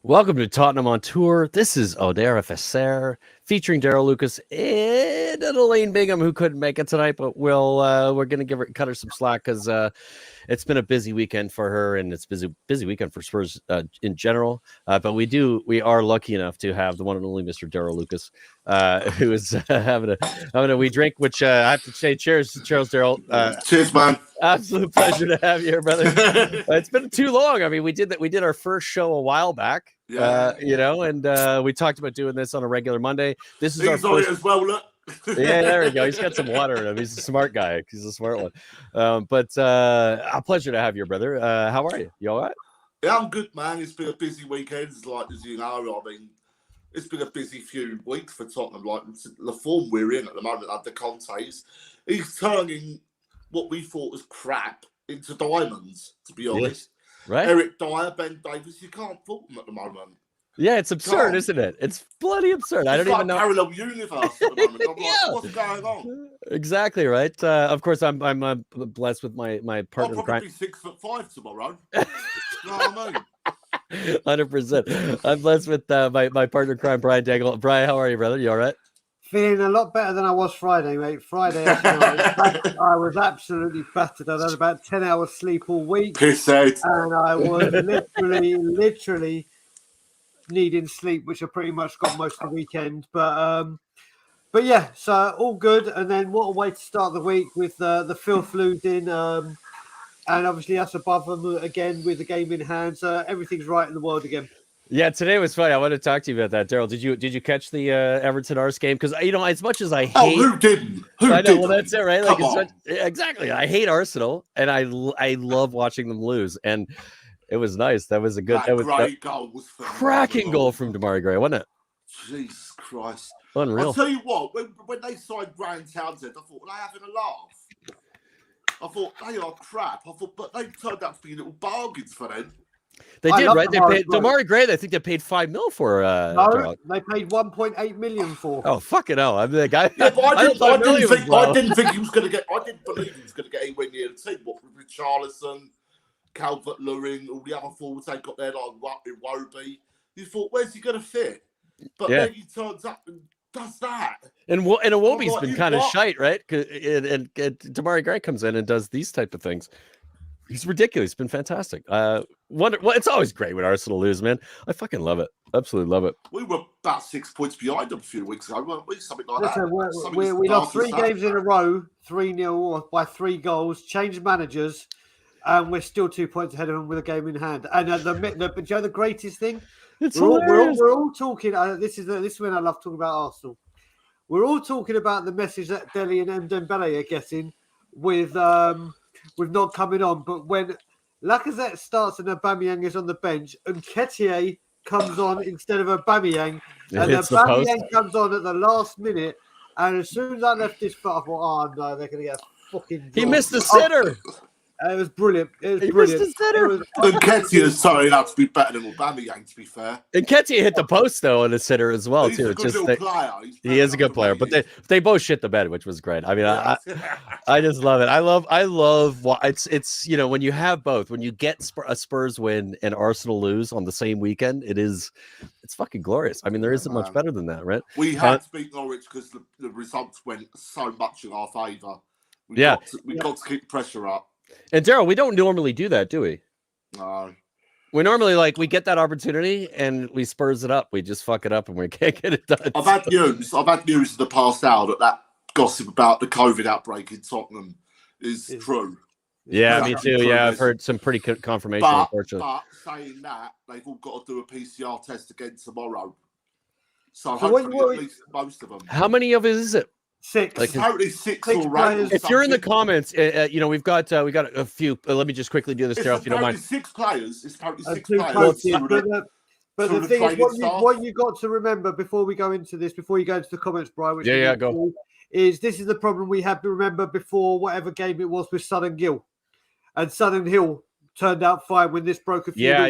Welcome to Tottenham On Tour. This is Audere Est Facere, featuring Darryl Lucas and Elaine Bingham, who couldn't make it tonight, but we're gonna cut her some slack because it's been a busy weekend for her, and it's busy weekend for Spurs in general. But we are lucky enough to have the one and only Mr. Darryl Lucas, who is having a wee drink. Which I have to say, cheers, Darryl. Cheers, man. Absolute pleasure to have you here, brother. It's been too long. I mean, we did our first show a while back. Yeah. And we talked about doing this on a regular Monday. This is He's our on first. it as well, look. Yeah, there we go. He's got some water in him. He's a smart guy. He's a smart one. But a pleasure to have you, brother. How are you? You all right? Yeah, I'm good, man. It's been a busy weekend, as you know. I mean, it's been a busy few weeks for Tottenham. Like the form we're in at the moment under Conte's, he's turning what we thought was crap into diamonds. To be honest, right? Eric Dyer, Ben Davies, you can't fault them at the moment. Yeah, it's absurd, isn't it? It's bloody absurd. I don't even know. Parallel universe at the moment. I'm like, what's going on? Exactly right. Of course, I'm blessed with my partner. I'll probably be 6'5" tomorrow. You know what I mean? 100%. I'm blessed with my partner in crime, Brian Daigle. Brian, how are you, brother? You all right? Feeling a lot better than I was Friday, mate. Friday, I was absolutely battered. I'd had about 10 hours sleep all week. Piss out. And I was literally needing sleep, which I pretty much got most of the weekend. But yeah, so all good. And then what a way to start the week with the filth losing. And obviously us above them again with the game in hand. So everything's right in the world again. Yeah, today was funny. I want to talk to you about that, Darryl. Did you catch the Everton Arsenal game? Because as much as I hate, who didn't? I know. Well, that's it, right? Like exactly. I hate Arsenal, and I love watching them lose. And it was nice. That was a good. Goal was cracking goal from Damari Gray, wasn't it? Jesus Christ! Unreal. I'll tell you what. When they signed Graham Townsend, I thought, were they having a laugh? I thought they are crap. But they turned out to be little bargains for them. They did, right? They paid Damari Gray. I think they paid $5 million for. No, they paid 1.8 million for. Oh fucking hell! I'm the guy. Yeah, but I didn't think he was going to get. I didn't believe he was going to get anywhere near the team. What with Richarlison, Calvert-Lewin, all the other forwards they got there, like Iwobi. You thought, where's he going to fit? But then he turns up and does that. And Iwobi's been kind of shite, right? And Damari Gray comes in and does these type of things. He's ridiculous. It's been fantastic. Well, it's always great when Arsenal lose, man. I fucking love it. Absolutely love it. We were about 6 points behind them a few weeks ago, weren't we? Something like that. We lost 3 games in a row, 3-0 by 3 goals, changed managers, and we're still 2 points ahead of them with a game in hand. And the greatest thing? We're all talking. This is when I love talking about Arsenal. We're all talking about the message that Dele and Dembele are getting with not coming on, but when Lacazette starts and Aubameyang is on the bench, and Nketiah comes on instead of Aubameyang, and Aubameyang comes on at the last minute, and as soon as I left this foot, I thought, oh no, they're going to get a fucking goal. He missed the sitter. It was brilliant. He missed the sitter. Nketiah is sorry to be better than Aubameyang, to be fair. And Nketiah hit the post though on the sitter as well. He's a good little player. He is a good player, but they both shit the bed, which was great. I mean, I just love it. I love it's when you have both, when you get a Spurs win and Arsenal lose on the same weekend, it's fucking glorious. I mean, there isn't much better than that, right? We had to beat Norwich because the results went so much in our favour. We got to keep pressure up. And Darryl, we don't normally do that, do we? No. We normally we get that opportunity and we Spurs it up. We just fuck it up and we can't get it done. I've had news in the past hour that gossip about the COVID outbreak in Tottenham is true. Yeah, me too. Yeah, I've heard some pretty confirmation. Unfortunately, but saying that, they've all got to do a PCR test again tomorrow. So hopefully at least most of them. How many of it is it? 6. Apparently 6 already. If you're in the comments, we've got a few. Let me just quickly do this, Darryl, if you don't mind. 6 players. It's apparently 6 players. But the thing is, what you got to remember before we go into this, before you go into the comments, Brian, which go. Is this is the problem we have to remember before whatever game it was with Son and Gill, and Son and Hill turned out fine when this broke a few. Yeah.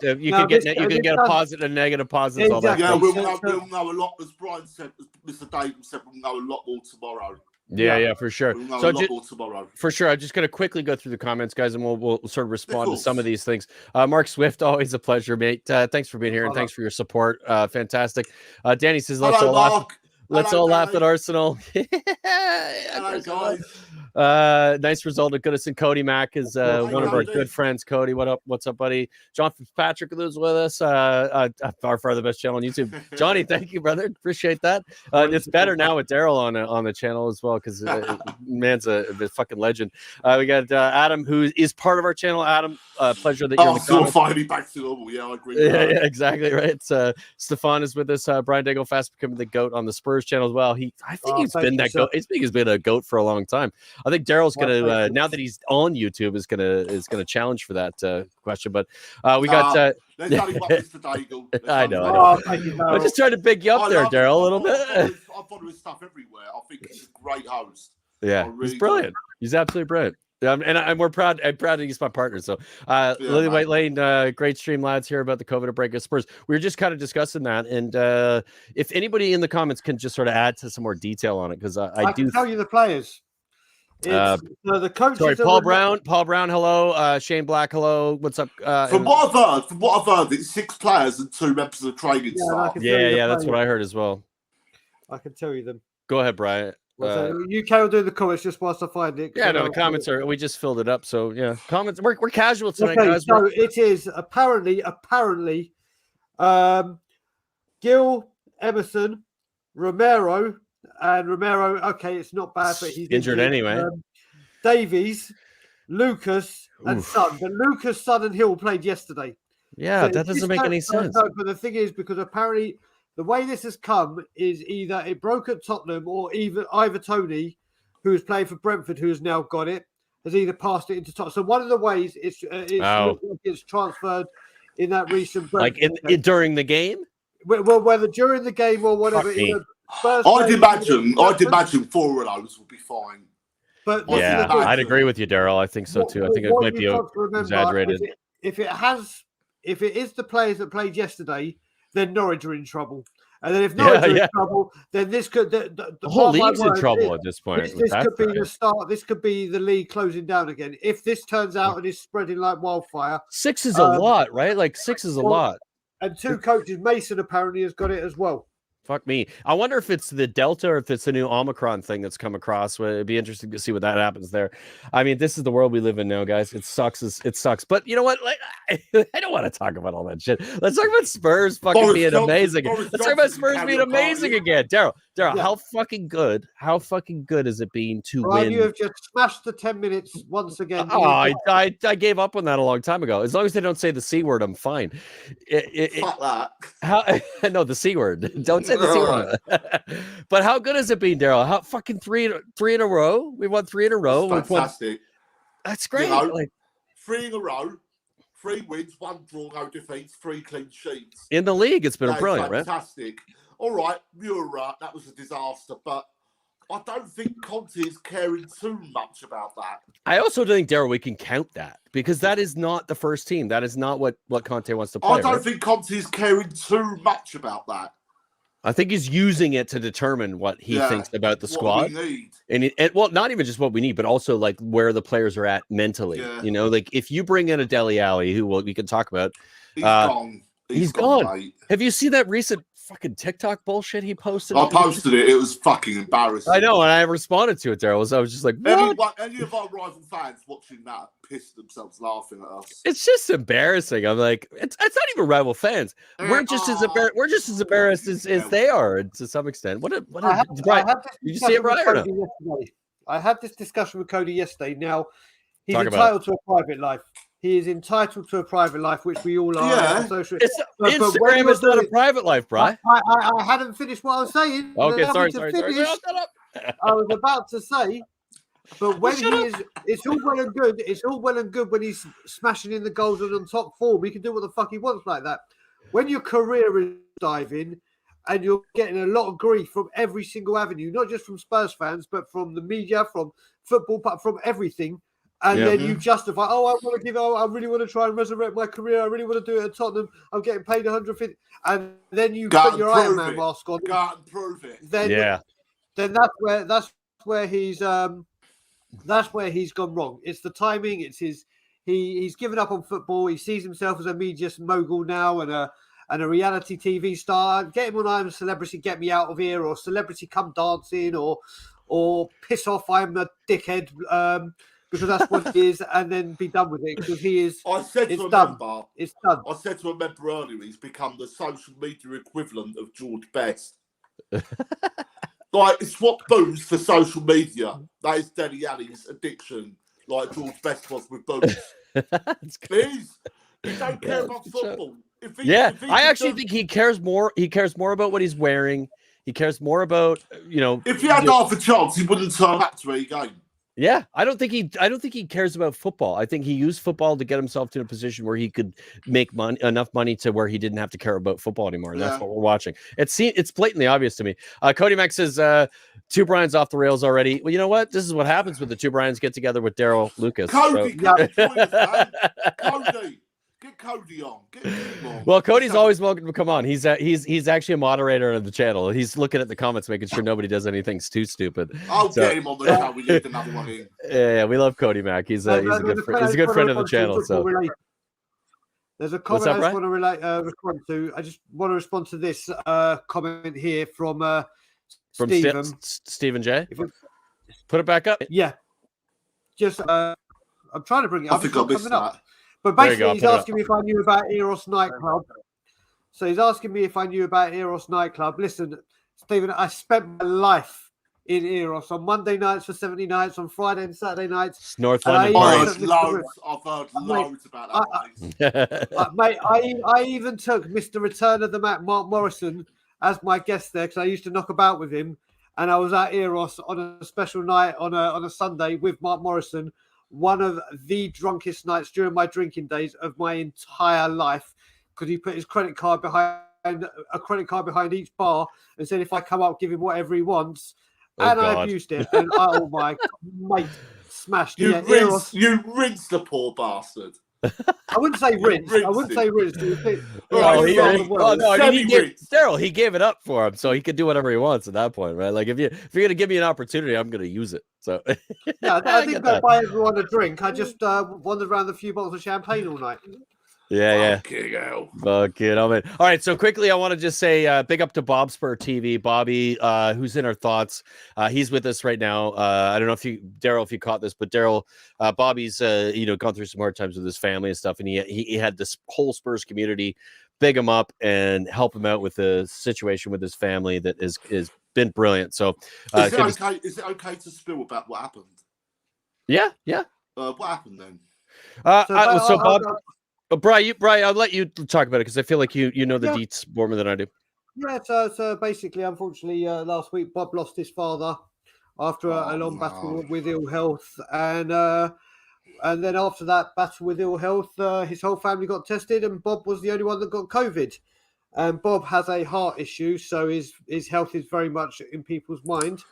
You can get a positive and negative positives. Exactly. All that. Yeah, we'll know a lot, as Brian said, as Mr. David said, we'll know a lot more tomorrow. Yeah, for sure. We'll know So a lot more tomorrow. For sure. I'm just going to quickly go through the comments, guys, and we'll sort of respond to some of these things. Mark Swift, always a pleasure, mate. Thanks for being here, and thanks for your support. Fantastic. Danny says, let's all laugh at Arsenal. Hello, guys. Nice result at Goodison. Cody Mack is one of our good friends. Cody, what up? What's up, buddy? John Fitzpatrick is with us. Far the best channel on YouTube. Johnny, thank you, brother. Appreciate that. It's better now with Darryl on the channel as well, because man's a fucking legend. We got Adam, who is part of our channel. Adam, pleasure that you're in the comments. Finally back to normal. Yeah, I agree. Yeah, exactly right. Stefan is with us. Brian Daigle fast becoming the GOAT on the Spurs channel as well. I think he's been that GOAT. I think he's been a GOAT for a long time. I think Daryl's gonna now that he's on YouTube is gonna challenge for that question. But we got. Let's only watch Mr. Daigle. I know. I'm just trying to big you up there, Darryl, a little bit. I follow his stuff everywhere. I think he's a great host. Yeah, he's brilliant. He's absolutely brilliant. And we're proud. I'm proud that he's my partner. So, Lily White Lane, great stream, lads. Here about the COVID outbreak of Spurs. We were just kind of discussing that, and if anybody in the comments can just sort of add to some more detail on it, because I do can tell you the players. The coaches. Sorry, Paul Brown. Hello. Shane Black. Hello. What's up? From what I've heard, it's 6 players and 2 members of the training staff. Yeah, that's what I heard as well. I can tell you them. Go ahead, Brian. You can do the comments just whilst I find it. Yeah, no, the comments are. We just filled it up, so yeah, comments. We're casual tonight, okay, guys. So it is apparently, Gil, Emerson, Romero. Okay, it's not bad, but he's injured anyway. Davies, Lucas, and Son. But Lucas, Son, and Hill played yesterday. Yeah, so that doesn't make any sense. No, but the thing is, because apparently the way this has come is either it broke at Tottenham or either Tony, who is playing for Brentford, who has now got it, has either passed it into Tottenham. So one of the ways it's transferred in that recent Brentford like during the game. Well, whether during the game or whatever. I'd imagine 4 of those would be fine. But yeah, I'd agree with you, Darryl. I think so too. I think it might be exaggerated. If it is the players that played yesterday, then Norwich are in trouble. And then if Norwich are in trouble, then this could the whole league's in trouble at this point. This could be the start. This could be the league closing down again. If this turns out and is spreading like wildfire. 6 is a lot, right? Like 6 is a lot. And 2 coaches, Mason apparently has got it as well. Fuck me. I wonder if it's the Delta or if it's the new Omicron thing that's come across. It'd be interesting to see what that happens there. I mean, this is the world we live in now, guys. It sucks. It sucks. But you know what? Like, I don't want to talk about all that shit. Let's talk about Spurs being amazing. Let's talk about Spurs being amazing again. Darryl, how fucking good is it being to win? You have just smashed the 10 minutes once again. Oh, I gave up on that a long time ago. As long as they don't say the C word, I'm fine. Fuck that. No, the C word. Don't say the C word. But how good has it been, Darryl? How fucking three in a row? We won 3 in a row. That's fantastic. That's great. 3 in a row. 3 wins, 1 draw, no defeats, 3 clean sheets. In the league, it's been brilliant, right? Fantastic. All right, you're right. That was a disaster, but I don't think Conte is caring too much about that. I also don't think, Darryl, we can count that because that is not the first team. That is not what Conte wants to play. I don't think Conte is caring too much about that. I think he's using it to determine what he thinks about the squad. What we need. And well, not even just what we need, but also like where the players are at mentally. Yeah. You know, like if you bring in a Dele Alli, who we can talk about, he's gone. He's gone. Mate. Have you seen that recent fucking TikTok bullshit he posted? I posted it. It was fucking embarrassing. I know, and I responded to it, Darryl. I was just like, what? Any of our rival fans watching that pissed themselves laughing at us. It's just embarrassing. I'm like, it's not even rival fans. We're just as embarrassed as they are to some extent. Did you see it, Brian? I had this discussion with Cody yesterday. Now he's entitled to a private life. He is entitled to a private life, which we all are. Yeah. Instagram is not a private life, Brian. I hadn't finished what I was saying. Okay, sorry. I was about to say, but when it's all well and good. It's all well and good when he's smashing in the goals and on top form. He can do what the fuck he wants like that. When your career is diving and you're getting a lot of grief from every single avenue, not just from Spurs fans, but from the media, from football, from everything. And then you justify, I really want to try and resurrect my career. I really want to do it at Tottenham. I'm getting paid 150. And then you put your Iron Man mask on. Can't prove it. Then that's where he's gone wrong. It's the timing. It's he's given up on football. He sees himself as a media mogul now and a reality TV star. Get him on I'm a Celebrity, Get Me Out of Here, or Celebrity Come Dancing, or piss off, I'm a dickhead, because that's what he is, and then be done with it, because he is. I said it's to a done. member, It's done. I said to a member earlier, he's become the social media equivalent of George Best. Like, swap booze for social media. That is Dele Alli's addiction, like George Best was with booze. Please, he don't care about football. If I actually think he cares more. He cares more about what he's wearing. He cares more about, If he had half a chance, he wouldn't turn up to a game. Yeah, I don't think he cares about football. I think he used football to get himself to a position where he could make enough money to where he didn't have to care about football anymore. And that's what we're watching. It's blatantly obvious to me. Cody Mack says, two Brian's off the rails already. Well, you know what? This is what happens when the two Brian's get together with Darryl Lucas. Cody, Cody. Get Cody on. Get him on. Well, Cody's always welcome to come on. He's actually a moderator of the channel. He's looking at the comments, making sure nobody does anything too stupid. I'll get him on the show. We need another one in. Yeah, we love Cody Mack. He's a good friend of the channel. So there's a comment I just want to respond to. I just want to respond to this comment here from Stephen J. Put it back up. Yeah. Just I'm trying to bring it up. I think I missed that. But basically, he's asking me if I knew about Eros nightclub. So he's asking me if I knew about Eros nightclub. Listen, Stephen, I spent my life in Eros on Monday nights for 70 nights, on Friday and Saturday nights. It's North London. I've heard loads about that place. Mate, I even took Mr. Return of the Mac, Mark Morrison, as my guest there, because I used to knock about with him. And I was at Eros on a special night on a Sunday with Mark Morrison. One of the drunkest nights during my drinking days of my entire life, because he put his credit card behind each bar and said if I come up, give him whatever he wants, I abused it. And oh my mate, smashed it. You rinsed the poor bastard. I wouldn't say rinse. I wouldn't say rinse. Darryl, he gave it up for him, so he could do whatever he wants at that point, right? Like if you're gonna give me an opportunity, I'm gonna use it. So yeah, I think I'd buy everyone a drink. I just wandered around a few bottles of champagne all night. Yeah. Fuck it, all right. So quickly, I want to just say big up to Bob Spur TV, Bobby, who's in our thoughts. He's with us right now. I don't know Darryl, if you caught this, but Darryl, Bobby's gone through some hard times with his family and stuff, and he had this whole Spurs community big him up and help him out with the situation with his family that is been brilliant. So is it okay to spill about what happened? Yeah. What happened then? Bob. Brian, I'll let you talk about it because I feel like you know the deets more than I do. Yeah, so basically, unfortunately, last week Bob lost his father after a long battle with ill health, and then after that battle with ill health, his whole family got tested, and Bob was the only one that got COVID. And Bob has a heart issue, so his health is very much in people's mind.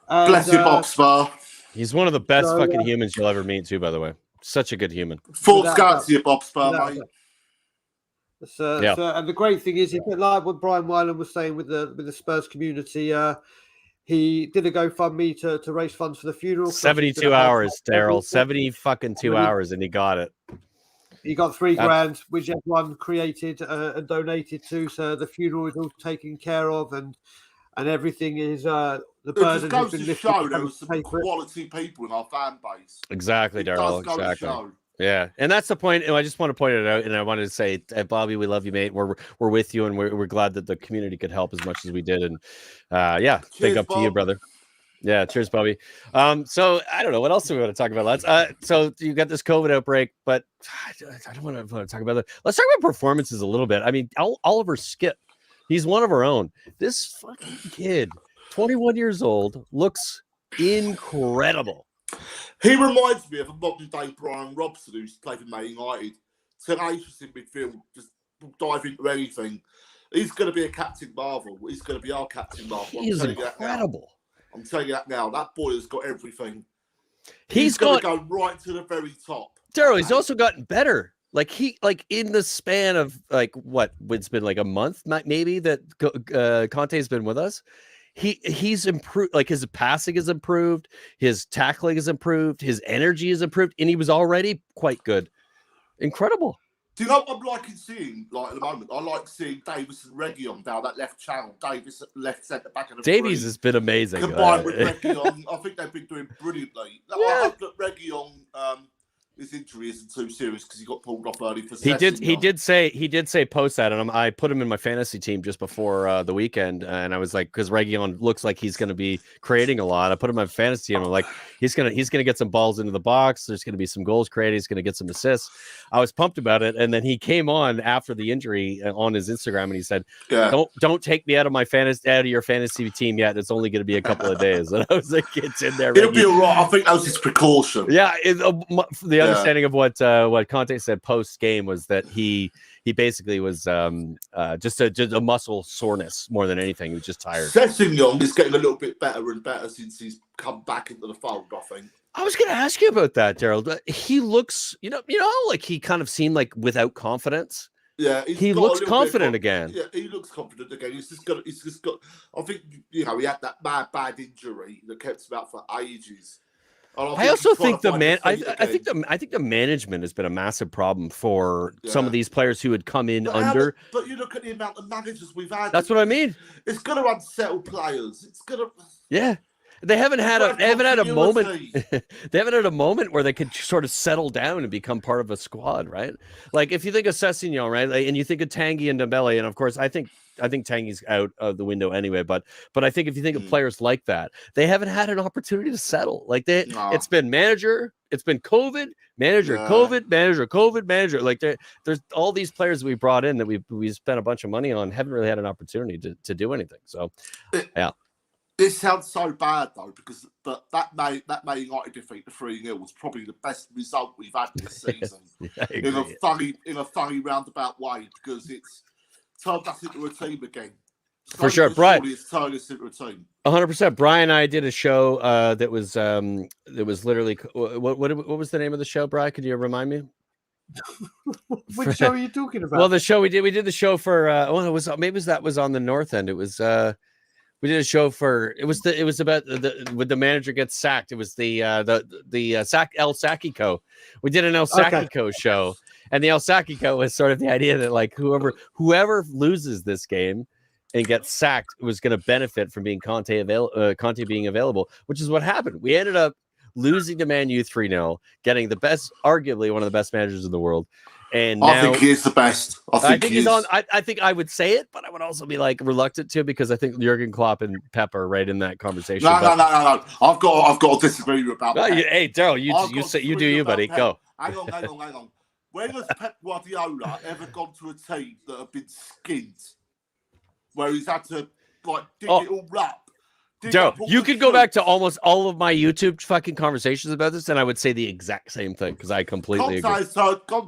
And, bless you, Bob Spur. He's one of the best fucking humans you'll ever meet, too. By the way. Such a good human. Full scouts here, Bob Spur, mate. So, and the great thing is, like what Brian Wyland was saying with the Spurs community, he did a GoFundMe to raise funds for the funeral. 72 hours, Darryl. 72 hours, and he got it. He got $3,000, which everyone created and donated to. So the funeral is all taken care of, and everything is the burden has been lifted. Show there was some quality people in our fan base. Exactly, Darryl. Exactly. Yeah, and that's the point. And I just want to point it out. And I wanted to say, Bobby, we love you, mate. We're with you, and we're glad that the community could help as much as we did. And cheers, big up to you, brother. Yeah, cheers, Bobby. So I don't know what else do we want to talk about, lads. So you got this COVID outbreak, but I don't want to talk about that. Let's talk about performances a little bit. I mean, Oliver Skip, he's one of our own. This fucking kid, 21 years old, looks incredible. He reminds me of a modern day Brian Robson who's played for Man United. Tenacious in midfield, just dive into anything. He's going to be a Captain Marvel. He's going to be our Captain Marvel. He is incredible. I'm telling you that now. That boy has got everything. He's going to go right to the very top. Darryl, he's also gotten better. Like in the span of what it's been like a month, maybe that Conte's been with us. he's improved. Like his passing is improved, his tackling is improved, his energy is improved, and he was already quite good. Incredible. Do you know what I'm liking seeing? Like at the moment, I like seeing Davis and Reguilon down that left channel. Davis at left centre back of the Davies has been amazing. Combined with Reguilon, I think they've been doing brilliantly. Yeah. I hope that Reguilon, his injury isn't too serious because he got pulled off early for He did say post that, and I put him in my fantasy team just before the weekend, and I was like, because Reguilon looks like he's going to be creating a lot. I put him in my fantasy team. I'm like, he's gonna get some balls into the box. There's going to be some goals created. He's going to get some assists. I was pumped about it, and then he came on after the injury on his Instagram, and he said, "Don't take me out of your fantasy team yet. It's only going to be a couple of days." And I was like, "It's in there. It'll be all right." I think that was his precaution. Yeah, the understanding of what Conte said post game was that he basically was just a muscle soreness more than anything. He was just tired. Sessegnon is getting a little bit better and better since he's come back into the fold, I think. I was going to ask you about that, Daryl. He looks, you know, like he kind of seemed like without confidence. Yeah, he looks confident again. Yeah, he looks confident again. He's just got. I think he had that bad injury that kept him out for ages. I also think I think the management has been a massive problem for some of these players who had come in under. But you look at the amount of managers we've had. That's what I mean. It's going to unsettle players. It's going to. Yeah. They haven't had a moment. They haven't had a moment where they could sort of settle down and become part of a squad, right? Like if you think of Sessegnon, right, and you think of Tanguy and Dembele, and of course I think Tanguy's out of the window anyway. But I think if you think of players like that, they haven't had an opportunity to settle. Like it's been manager, it's been COVID, manager, COVID, manager, COVID, manager. Like there's all these players we brought in that we spent a bunch of money on, haven't really had an opportunity to do anything. So yeah. This sounds so bad though, because that Man United defeat, the 3-0, was probably the best result we've had this season. in a funny roundabout way, because it's turned us into a team again. For sure, Brian. It's turned us into a team. 100%. Brian and I did a show that was literally what was the name of the show, Brian? Could you remind me? Which show are you talking about? Well, the show we did the show for that was on the North End. It was we did a show for it was about when the manager gets sacked. It was the El Sacico. We did an El Sacico show, and the El Sacico was sort of the idea that like whoever loses this game and gets sacked was going to benefit from being Conte being available, which is what happened. We ended up losing to Man U 3-0, getting arguably one of the best managers in the world. And I think he is the best. I think he's on. I think I would say it, but I would also be like reluctant to, because I think Jurgen Klopp and Pep are right in that conversation. No. I've got to disagree with you about that. Hey, Daryl, you do you, buddy. Pep. Go. Hang on. When has Pep Guardiola ever gone to a team that have been skinned, where he's had to dig it all up? Daryl, you could go back to almost all of my YouTube fucking conversations about this, and I would say the exact same thing, because I completely agree.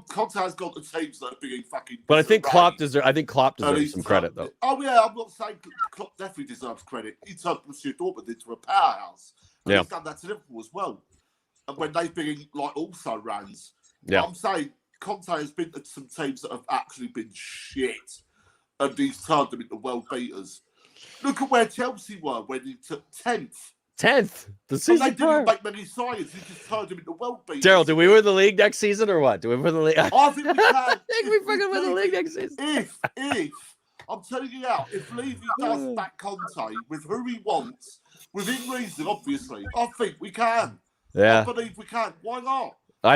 Conte has got the teams that are being fucking. But I think Klopp deserves some credit, though. Oh yeah, I'm not saying Klopp definitely deserves credit. He turned Borussia Dortmund into a powerhouse. And he's done that to Liverpool as well. And when they've been also runs, I'm saying Conte has been to some teams that have actually been shit, and he's turned them into world beaters. Look at where Chelsea were when he took 10th. 10th. The season they didn't make many signings. He just turned them into world beaters. Daryl, do we win the league next season or what? Do we win the league? I think we can. I think we fucking win the league next season. If I'm telling you now, if Levy does back Conte with who he wants, within reason, obviously, I think we can. Yeah. I believe we can. Why not? I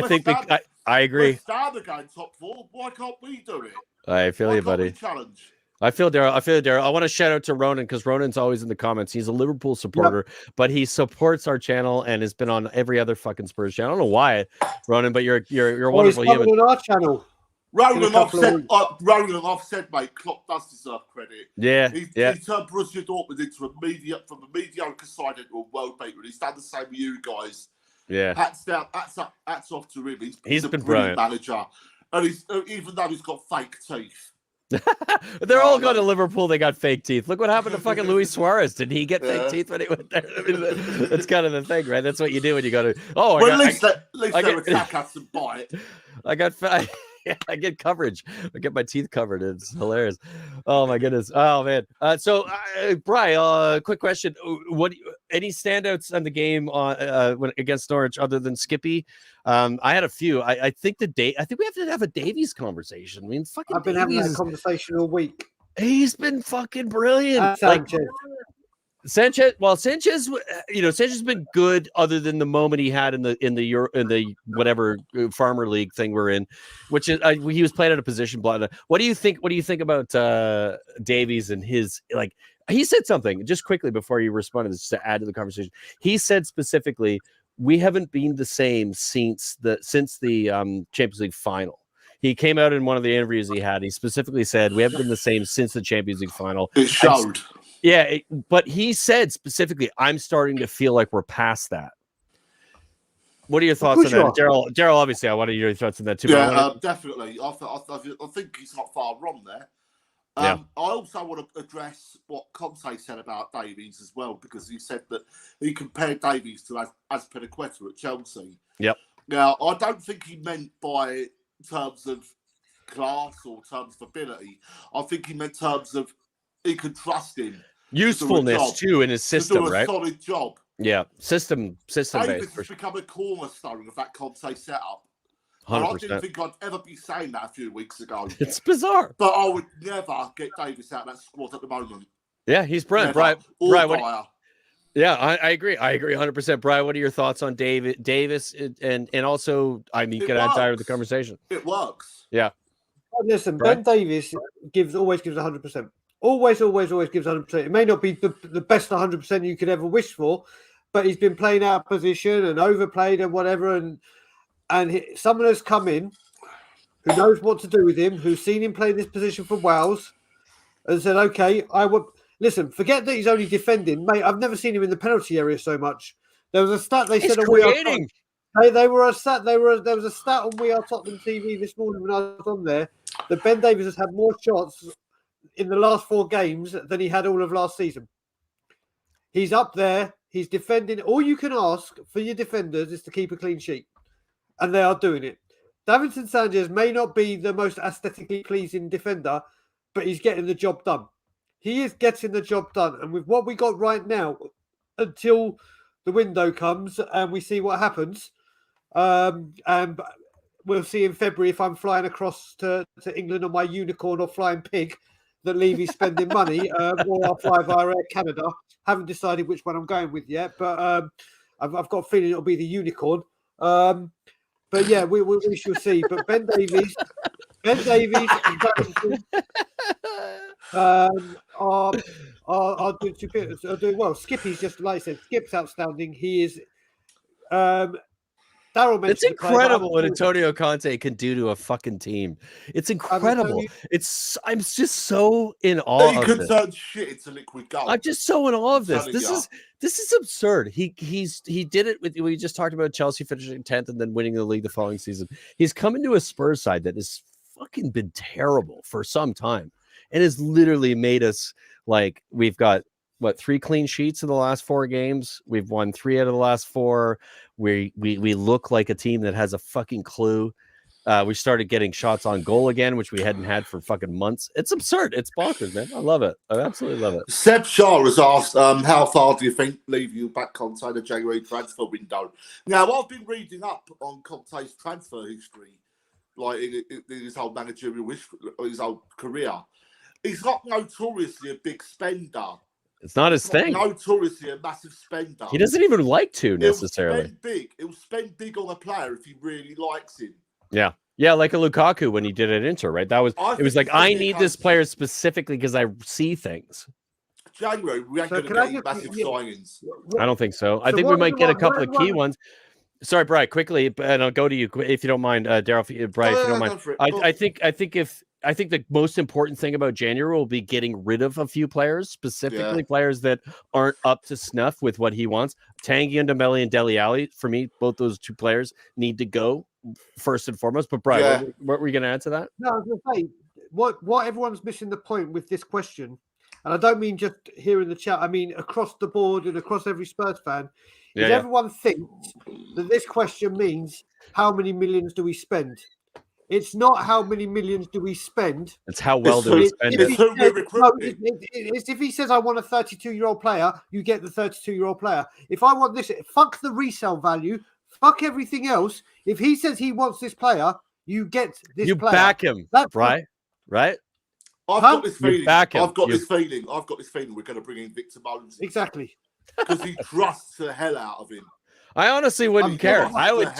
agree. West Ham are going top 4. Why can't we do it? I feel you, buddy. Challenge. I feel Daryl. I want to shout out to Ronan, because Ronan's always in the comments. He's a Liverpool supporter, but he supports our channel and has been on every other fucking Spurs channel. I don't know why, Ronan, but you're a wonderful human. On our channel. Ronan, I've said, mate, Klopp does deserve credit. Yeah, he turned Borussia Dortmund into a mediocre side into a world beater. He's done the same with you guys. Yeah, hats off to him. He's been a brilliant manager, and even though he's got fake teeth. They're all going to Liverpool. They got fake teeth. Look what happened to fucking Luis Suarez. Did he get fake teeth when he went there? I mean, that's kind of the thing, right? That's what you do when you go to. At least they attack us and bite. I got I get coverage. I get my teeth covered. It's hilarious. Oh my goodness. Oh man. So, Bri, quick question. Any standouts on the game against Norwich other than Skippy? I had a few. I think we have to have a Davies conversation. I mean, fucking. I've been having that conversation all week. He's been fucking brilliant. Sanchez. Sanchez has been good other than the moment he had in the whatever farmer league thing we're in, which is he was playing at a position block. What do you think about Davies and his, like, he said something just quickly before you responded just to add to the conversation. He said specifically, we haven't been the same since the Champions League final. He came out in one of the interviews he had. He specifically said, we haven't been the same since the Champions League final. It showed. But he said specifically, I'm starting to feel like we're past that. What are your thoughts on that? Darryl, obviously, I want to hear your thoughts on that too. Yeah, definitely. I think he's not far wrong there. Yeah. I also want to address what Conte said about Davies as well, because he said that he compared Davies to Azpilicueta at Chelsea. Yep. Now, I don't think he meant by terms of class or terms of ability. I think he meant terms of he could trust him. Usefulness too in his system, to do a right? Solid job. Yeah, system Davies based. has become a cornerstone of that Conte setup. 100%. I didn't think I'd ever be saying that a few weeks ago. It's bizarre. But I would never get Davies out of that squad at the moment. Yeah, he's brilliant. Brian, yeah, I agree. I agree 100%. Brian, what are your thoughts on Davis and also, I mean, get outside of the conversation. It works. Yeah. Listen, Ben Davies always gives 100%. Always gives 100%. It may not be the best 100% you could ever wish for, but he's been playing out of position and overplayed and whatever. And someone has come in who knows what to do with him, who's seen him play this position for Wales, and said, okay, I would... Listen, forget that he's only defending. Mate, I've never seen him in the penalty area so much. There was a stat they said... There was a stat on We Are Tottenham TV this morning when I was on there that Ben Davies has had more shots in the last 4 games than he had all of last season. He's up there. He's defending. All you can ask for your defenders is to keep a clean sheet. And they are doing it. Davinson Sanchez may not be the most aesthetically pleasing defender, but he's getting the job done. He is getting the job done. And with what we got right now, until the window comes and we see what happens, and we'll see in February if I'm flying across to England on my unicorn or flying pig that Levy's spending money, or I'll fly via Air Canada. Haven't decided which one I'm going with yet, but I've got a feeling it'll be the unicorn. But yeah, we shall see. But Ben Davies and Davinson are doing well. Skippy's just like I said, Skip's outstanding. He is. Darryl mentioned it's incredible what Antonio Conte can do to a fucking team. It's incredible. I'm just so in awe. He could turn shit into liquid gold. I'm just so in awe of this. This is absurd. He did it with, we just talked about Chelsea finishing 10th and then winning the league the following season. He's come into a Spurs side that has fucking been terrible for some time and has literally made us like, we've got 3 clean sheets in the last 4 games. We've won 3 out of the last 4. We look like a team that has a fucking clue. We started getting shots on goal again, which we hadn't had for fucking months. It's absurd. It's bonkers, man. I love it. I absolutely love it. Seb Shaw has asked, how far do you think Levy will back Conte the January transfer window? Now, I've been reading up on Conte's transfer history, like in his whole managerial his whole career. He's not notoriously a big spender. It's not his thing. Notoriously a massive spender. He doesn't even like to necessarily. He'll spend big on a player if he really likes him. Yeah. Yeah, like a Lukaku when he did at Inter, right? It was like, I need this player specifically because I see things. January, we ain't going to get massive signings. I don't think so. I think we might get a couple of key ones. Sorry, Brian, quickly, and I'll go to you if you don't mind, Darryl. Brian, if you don't mind. I think the most important thing about January will be getting rid of a few players, specifically players that aren't up to snuff with what he wants. Tanguy and Dembele and Dele Alli, for me, both those 2 players need to go first and foremost. But Brian, what were you going to add to that? No, I was going to say, what everyone's missing the point with this question, and I don't mean just here in the chat, I mean across the board and across every Spurs fan, everyone thinks that this question means how many millions do we spend? It's not how many millions do we spend. It's how well do we spend it. It's if he says, I want a 32-year-old player, you get the 32-year-old player. If I want this, fuck the resale value, fuck everything else. If he says he wants this player, you get this you player. Back him, right? I've got this feeling. Back him. I've got this feeling we're going to bring in Victor Moses. Exactly. Because he trusts the hell out of him. I honestly wouldn't care. I would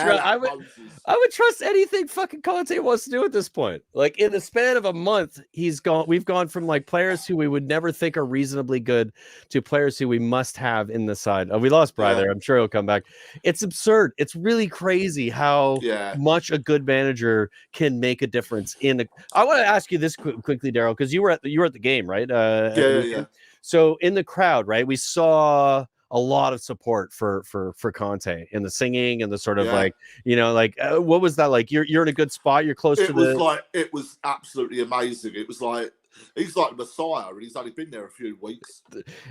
trust anything fucking Conte wants to do at this point. Like in the span of a month, we've gone from like players who we would never think are reasonably good to players who we must have in the side. Oh, we lost Bry there. I'm sure he'll come back. It's absurd. It's really crazy how much a good manager can make a difference I want to ask you this quickly, Daryl, because you were at the game, right? Yeah. So in the crowd, right, we saw a lot of support for Conte in the singing and the sort of what was that like? You're in a good spot. You're close to the. It was absolutely amazing. It was like he's like Messiah, and he's only been there a few weeks.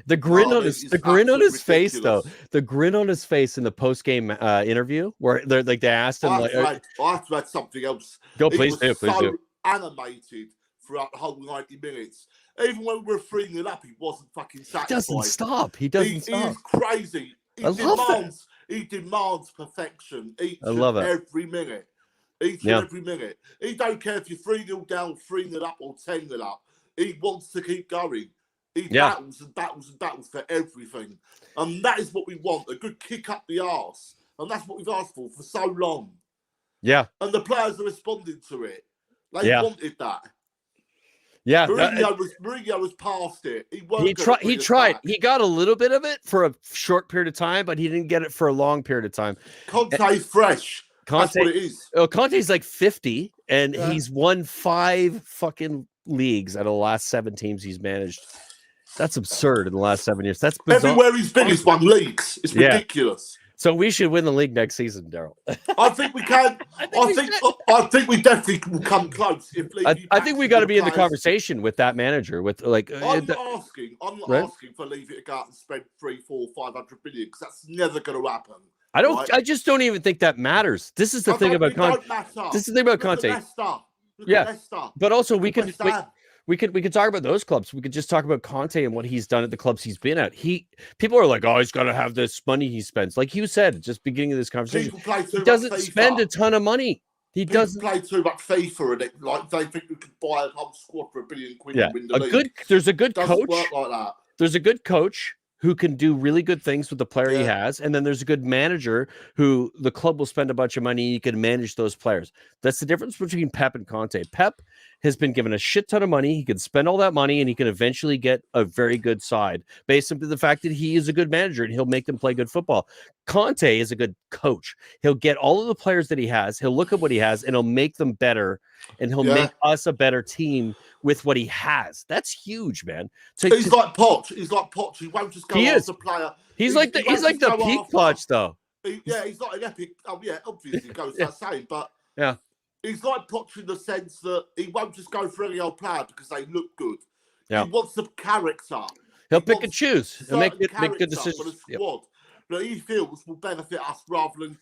The grin on his face though. The grin on his face in the post game interview where they asked him I have to add something else. Go please do. Animated throughout the whole 90 minutes. Even when we were 3-0 up, he wasn't fucking satisfied. He doesn't stop. He doesn't stop. He's crazy. He demands perfection every minute. Every minute. He don't care if you're 3-0 down, 3-0 up, or 10-0 up. He wants to keep going. He battles and battles and battles for everything. And that is what we want. A good kick up the arse. And that's what we've asked for so long. Yeah. And the players are responding to it. They wanted that. Yeah, Mourinho was past it. He tried. He got a little bit of it for a short period of time, but he didn't get it for a long period of time. Conte's fresh. That's what it is. Oh, Conte's like 50, and he's won 5 fucking leagues out of the last 7 teams he's managed. That's absurd in the last 7 years. That's bizarre. Everywhere he's been, he's won leagues. It's ridiculous. So we should win the league next season, Daryl. I think we can. I think we definitely will come close. I think we got to be in the conversation with that manager. With like, I'm not asking for Levy to go out and spend 300, 400, 500 billion because that's never going to happen. I don't. Right? I just don't even think that matters. This is the thing about Conte. This is the thing about Conte. But also we could talk about those clubs. We could just talk about Conte and what he's done at the clubs he's been at. People are like, oh, he's got to have this money he spends. Like you said, just beginning of this conversation, he doesn't spend a ton of money. He doesn't play too much FIFA, and they think we could buy a whole squad for £1 billion and win the league. There's a good coach. Work like that. There's a good coach who can do really good things with the player he has. And then there's a good manager who the club will spend a bunch of money. You can manage those players. That's the difference between Pep and Conte. Pep has been given a shit ton of money. He can spend all that money and he can eventually get a very good side based on the fact that he is a good manager and he'll make them play good football. Conte is a good coach. He'll get all of the players that he has. He'll look at what he has and he'll make them better, and he'll make us a better team with what he has. That's huge, man. He's like Poch. He's like Poch. He won't just go after player. He's like the peak Poch, though. He's not an epic. Oh yeah, obviously goes without saying, but he's like Poch in the sense that he won't just go for any old player because they look good. Yeah. He wants some character. He'll pick and choose and make good decisions. For the squad that he feels will benefit us rather than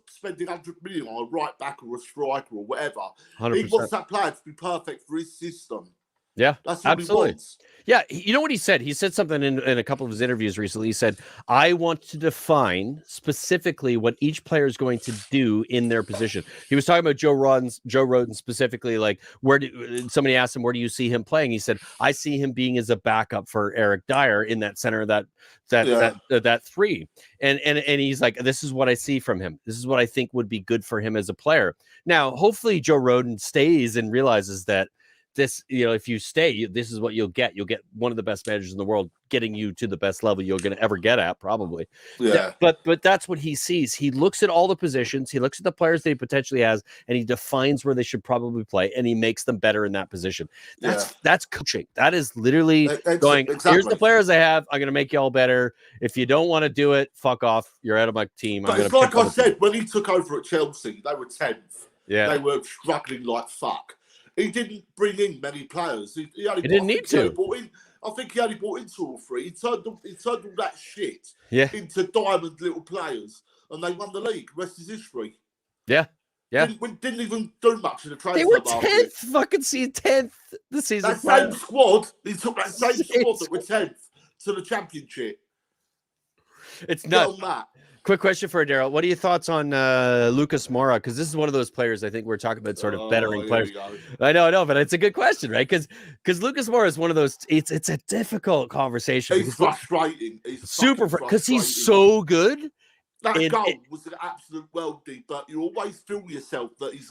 spending 100 million on a right back or a striker or whatever. 100%. He wants that player to be perfect for his system. Yeah, that's what absolutely. He wants. Yeah, you know what he said? He said something in a couple of his interviews recently. He said, I want to define specifically what each player is going to do in their position. He was talking about Joe Rodon specifically, like somebody asked him, where do you see him playing? He said, I see him being as a backup for Eric Dyer in that center, that 3. And he's like, this is what I see from him. This is what I think would be good for him as a player. Now, hopefully Joe Rodon stays and realizes that this, if you stay, this is what you'll get. You'll get one of the best managers in the world, getting you to the best level you're going to ever get at, probably. Yeah. But that's what he sees. He looks at all the positions. He looks at the players that he potentially has, and he defines where they should probably play, and he makes them better in that position. That's coaching. That is literally going, here's the players I have. I'm going to make you all better. If you don't want to do it, fuck off. You're out of my team. But it's like I said, when he took over at Chelsea, they were 10th. Yeah. They were struggling like fuck. He didn't bring in many players. He didn't need to. I think he only brought in 2 or 3. He turned all that shit Yeah. into diamond little players, and they won the league. Rest is history. Yeah. Yeah. Didn't even do much in the transfer They were market. 10th, fucking 10th the season. That same squad, he took that same squad that were 10th to the championship. It's Get nuts. on that. Quick question for Daryl. What are your thoughts on Lucas Moura? Because this is one of those players I think we're talking about sort of bettering players. I know, but it's a good question, right? Because Lucas Moura is one of those. It's a difficult conversation. He's frustrating. He's super because he's so good. That goal was an absolute worldie, but you always feel yourself that he's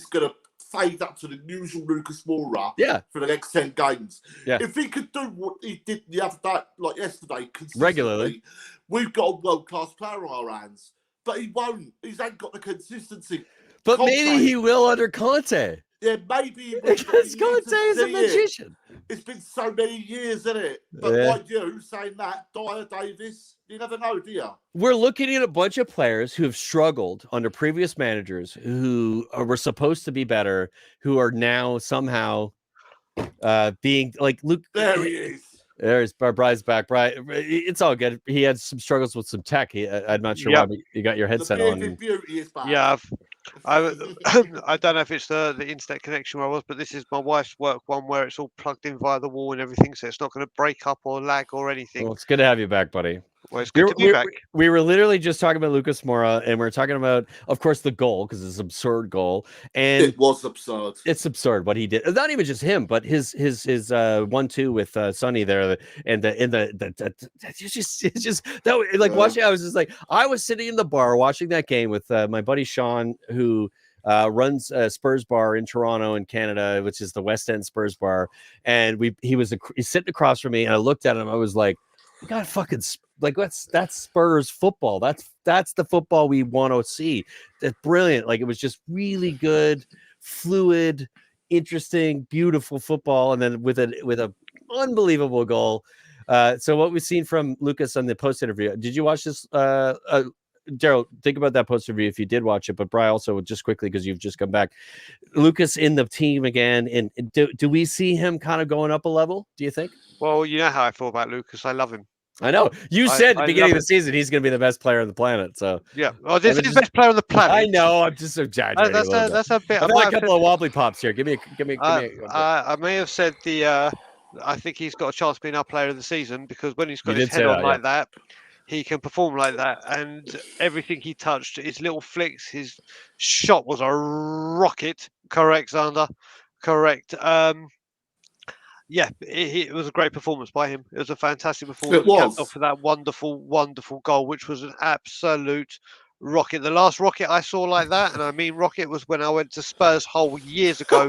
gonna fade up to the usual Lucas Moura for the next 10 games. Yeah. If he could do what he did the other day, like yesterday, regularly, we've got a world-class player on our hands. But he won't. He's ain't got the consistency. But maybe he will under Conte. Yeah, maybe he will. Because Conte is a magician. It's been so many years, isn't it? But like you saying that, Dyer Davis, you never know, do you? We're looking at a bunch of players who have struggled under previous managers who were supposed to be better, who are now somehow being like Luke. There he is. There's Bry's back. Bry, it's all good. He had some struggles with some tech. I'm not sure why you got your headset on. Beauty is back. Yeah, I don't know if it's the internet connection where I was, but this is my wife's work one where it's all plugged in via the wall and everything, so it's not going to break up or lag or anything. Well, it's good to have you back, buddy. Well, it's good to be back. We were literally just talking about Lucas Moura, and we are talking about, of course, the goal, because it's an absurd goal. And it was absurd. It's absurd what he did. Not even just him, but his 1-2 with Sonny there, and it's just that like watching. I was just like, I was sitting in the bar watching that game with my buddy Sean, who runs a Spurs bar in Toronto in Canada, which is the West End Spurs bar, and he's sitting across from me, and I looked at him. I was like, you got fucking like that's Spurs football. That's the football we want to see. That's brilliant. Like, it was just really good, fluid, interesting, beautiful football, and then with a unbelievable goal. So what we've seen from Lucas on the post interview. Did you watch this? Daryl, think about that post interview if you did watch it. But Bri, also just quickly, because you've just come back, Lucas in the team again, and do we see him kind of going up a level? Do you think? Well, you know how I feel about Lucas. I love him. I know you said at the beginning of the season he's going to be the best player on the planet. So yeah, well, this is the best player on the planet. I know. I'm just exaggerating. That's a bit. I've got a couple of wobbly pops here. Give me. I may have said I think he's got a chance of being our player of the season, because when he's got his head on like that, he can perform like that, and everything he touched, his little flicks, his shot was a rocket. Correct, Xander. Correct. Yeah, it was a great performance by him. It was a fantastic performance. It was. Off for that wonderful, wonderful goal, which was an absolute rocket. The last rocket I saw like that, and I mean rocket, was when I went to Spurs Hull years ago,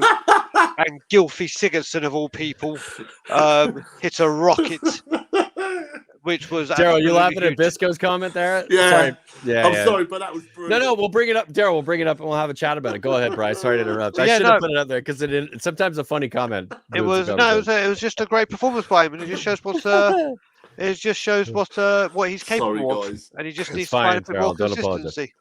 and Gylfi Sigurdsson, of all people, hit a rocket, which was... Daryl, you laughing at Bisco's comment there? Yeah. Sorry. Yeah, I'm sorry, but that was brilliant. No, we'll bring it up. Daryl, we'll bring it up and we'll have a chat about it. Go ahead, Bryce. Sorry to interrupt. I should have put it up there because it's sometimes a funny comment. It was just a great performance by him, and it just shows what he's capable of, and he just needs to find a bit more consistency.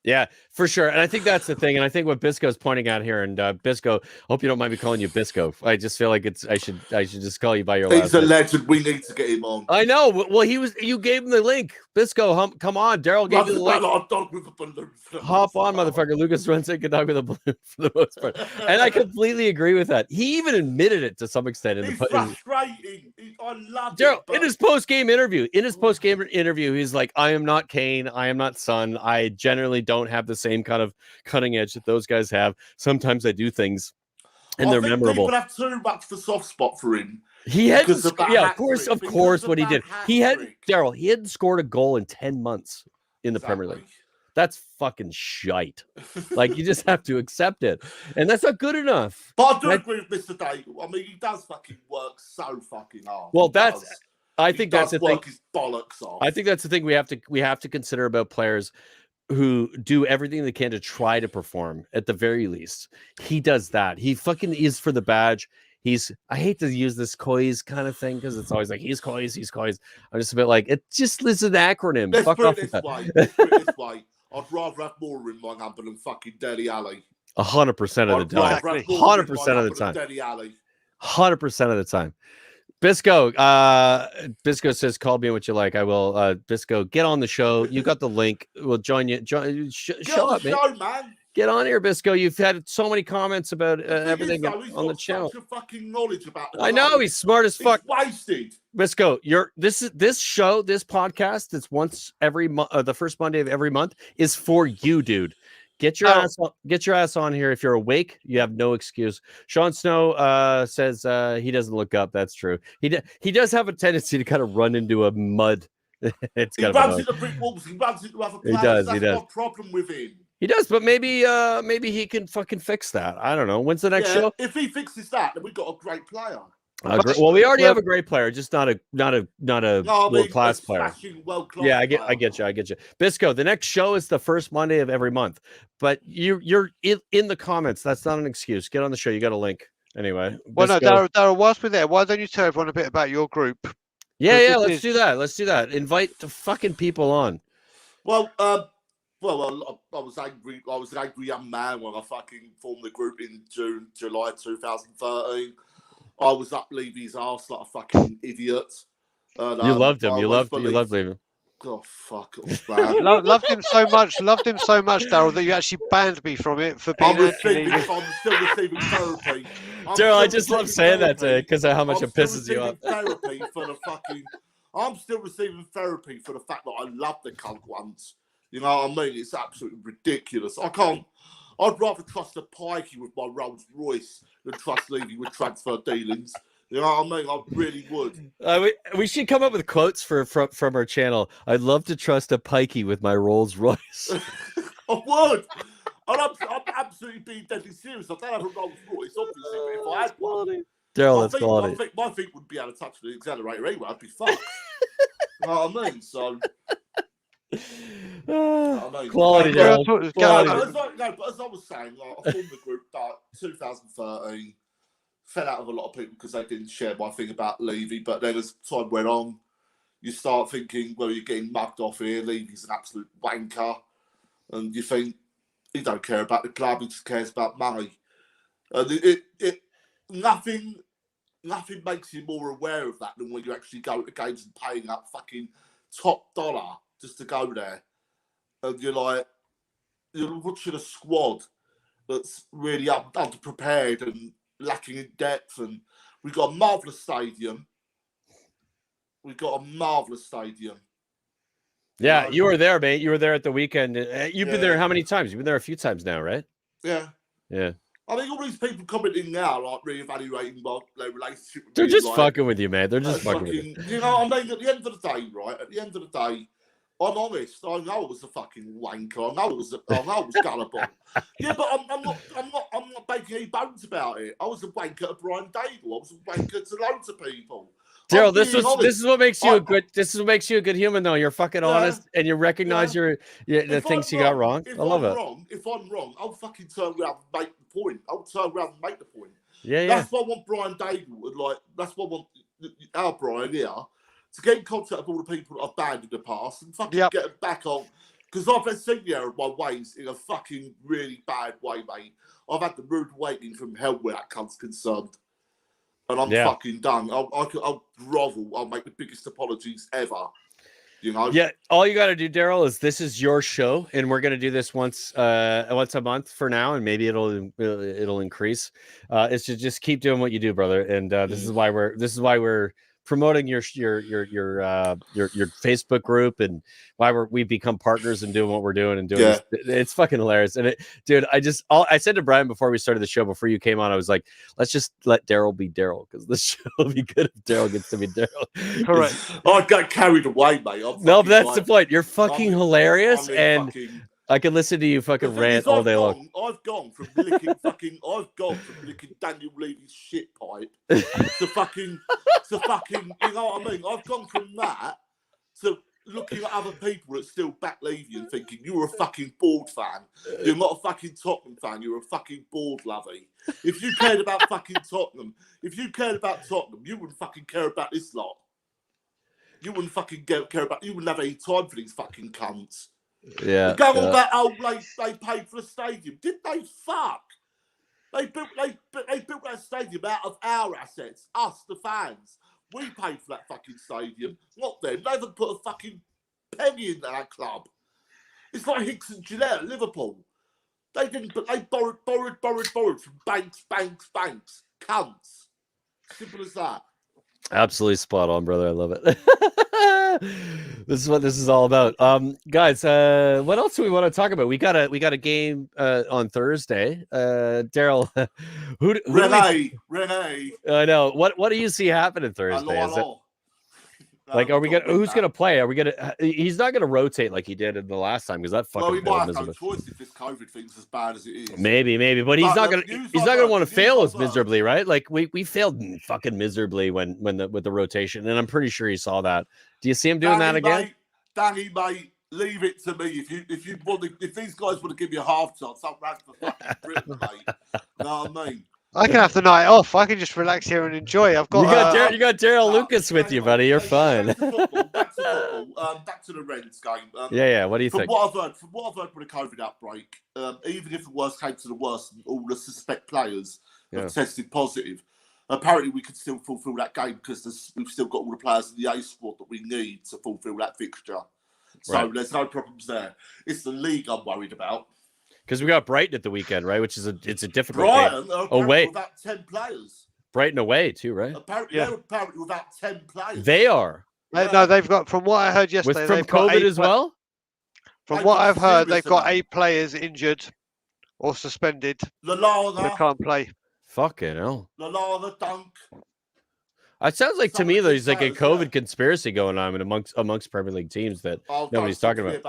Yeah, for sure. And I think that's the thing. And I think what Bisco's pointing out here, and Bisco, hope you don't mind me calling you Bisco. I just feel like I should just call you by your last name. He's a legend. We need to get him on. I know. Well, you gave him the link. Bisco, come on. Daryl gave you the link. Dog with a balloon. Hop on, motherfucker. Lucas runs like a dog with a balloon for the most part. And I completely agree with that. He even admitted it to some extent. He's frustrating. I love Daryl, it. in his post-game interview, he's like, I am not Kane. I am not Son. I generally don't have the same kind of cutting edge that those guys have. Sometimes I do things, and they're memorable. People have too much of a soft spot for him. He had, of course, what he did. He hadn't scored a goal in 10 months in the Premier League. That's fucking shite. Like, you just have to accept it, and that's not good enough. But I do agree with Mr. Day. I mean, he does fucking work so fucking hard. Well, I think that's the thing. His bollocks off. I think that's the thing we have to consider about players who do everything they can to try to perform at the very least. He does that. He fucking is for the badge. I hate to use this COIS kind of thing because it's always like he's COIS. I'm just a bit like, it just is an acronym. Let's Fuck put off it with this way. I'd rather have more in my number than fucking Dele Alli. 100% of the time. 100% of the time. 100% of the time. Bisco says, call me what you like. I will. Bisco, get on the show. You got the link. We'll join you. Show up, man. Get on here, Bisco. You've had so many comments about everything on the channel. Such a fucking knowledge about the I know he's smart as fuck. He's wasted. Bisco, this podcast that's once every month, the first Monday of every month is for you, dude. Get your ass on here. If you're awake, you have no excuse. Sean Snow says he doesn't look up. That's true. He does have a tendency to kind of run into a mud. He runs into brick walls. He runs into other players. That's my problem with him. He does, but maybe he can fucking fix that. I don't know. When's the next show? If he fixes that, then we've got a great player. Well, we already have a great player, just not a world class player. Yeah, I get you. Bisco, the next show is the first Monday of every month, but you're in the comments. That's not an excuse. Get on the show. You got a link anyway. Well, no, Darryl, whilst we're there, why don't you tell everyone a bit about your group? Yeah, let's do that. Let's do that. Invite the fucking people on. Well, I was angry. I was an angry young man when I fucking formed the group in July 2013. I was up Levy's arse like a fucking idiot. And, you loved him. You loved Levy. Oh, fuck off, man. Loved him so much, Darryl, that you actually banned me from it for being I'm still receiving therapy. Darryl, I just love saying that to you because of how much it pisses you off. I'm still receiving therapy for the fact that I love the cunt once. You know what I mean? It's absolutely ridiculous. I'd rather trust a pikey with my Rolls Royce than trust Levy with transfer dealings. You know what I mean? I really would. We should come up with quotes from our channel. I'd love to trust a pikey with my Rolls Royce. I would. I'm absolutely being deadly serious. I don't have a Rolls Royce, obviously, but if I had one, Daryl, that's quality. My feet wouldn't be able to touch the accelerator anyway. I'd be fucked. You know what I mean? So. Quality, Daryl. But as I was saying, I formed the group about 2013. Fell out with a lot of people because they didn't share my thing about Levy. But then as time went on, you start thinking, well, you're getting mugged off here. Levy's an absolute wanker. And you think, he don't care about the club, he just cares about money. And nothing makes you more aware of that than when you actually go to games and paying up fucking top dollar just to go there. And you're watching a squad that's really underprepared and lacking in depth. And we've got a marvellous stadium. Yeah, you were there, mate. You were there at the weekend. You've been there how many times? You've been there a few times now, right? Yeah. Yeah. I think all these people commenting now, like reevaluating their relationship with They're me, just like, fucking with you, man. They're just fucking with you. You know what I mean? At the end of the day, right? At the end of the day, I'm honest. I know I was a fucking wanker. I know I was gullible. Yeah, but I'm not making any bones about it. I was a wanker to Brian Daigle. I was a wanker to loads of people. Daryl, this is what makes you a good human, though. You're fucking honest, and you recognize the things you got wrong. I love it. If I'm wrong, I'll fucking turn around and make the point. Yeah. That's why I want Brian Daigle. That's why I want our Brian here to get in contact with all the people that I've banned in the past and fucking get them back on. Because I've been seen there of my ways in a fucking really bad way, mate. I've had the rude awakening from hell where that cunt's concerned. And I'm fucking done. I'll grovel. I'll make the biggest apologies ever. You know? Yeah, all you got to do, Daryl, is this is your show, and we're going to do this once a month for now, and maybe it'll increase. It's to just keep doing what you do, brother. And this is why we're promoting your Facebook group and why we become partners and doing what we're doing and doing this. It's fucking hilarious. And dude, I said to Brian before we started the show, before you came on, I was like, let's just let Daryl be Daryl, because this show will be good if Daryl gets to be Daryl. Correct. I got carried away, mate. No, but that's the point. You're fucking hilarious, and I can listen to you fucking rant all day long. I've gone from licking Daniel Levy's shit pipe to fucking, you know what I mean? I've gone from that to looking at other people that still back Levy and thinking, you're a fucking board fan. You're not a fucking Tottenham fan. You're a fucking board lovey. If you cared about fucking Tottenham, you wouldn't fucking care about this lot. You wouldn't fucking care about, you wouldn't have any time for these fucking cunts. Yeah. Go on about they paid for the stadium. Did they fuck? They built that stadium out of our assets, us, the fans. We paid for that fucking stadium, not them. They haven't put a fucking penny into that club. It's like Hicks and Gillette at Liverpool. They didn't, but they borrowed from banks. Cunts. Simple as that. Absolutely spot on, brother. I love it. This is what this is all about. Guys, what else do we want to talk about? We got a game on Thursday. Daryl, who Renee. I know. What do you see happening Thursday? Is it like, are we gonna? Who's gonna play? Are we gonna? He's not gonna rotate like he did in the last time because that fucking. Well, he might have no choice if this COVID thing's as bad as it is. Maybe, but he's not gonna. He's not gonna want to fail us miserably, right? Like we failed fucking miserably with the rotation, and I'm pretty sure he saw that. Do you see him doing that again? Danny, mate, leave it to me. If these guys want to give you a half chance, I'll run for fucking Britain, mate. You know what I mean? I can have the night off. I can just relax here and enjoy. I've got you got Darryl Lucas with you, buddy. You're fun. Back to football. Back to the Reds game. Yeah. What do you think? From what I've heard with the COVID outbreak, even if the worst came to the worst, and all the suspect players have tested positive, apparently we could still fulfil that game because we've still got all the players in the A squad that we need to fulfil that fixture. So there's no problems there. It's the league I'm worried about. Because we got Brighton at the weekend, right? Which is it's a difficult game. Away. Without 10 players. Brighton away too, right? Apparently, they're apparently without 10 players. They are. No, they've got, from what I heard yesterday, from COVID as well? From what I've heard, they've got 8 players injured or suspended. Lallana. They can't play. Fucking hell. Lallana, Dunk. It sounds like to me there's like a COVID conspiracy going on amongst Premier League teams that nobody's talking about.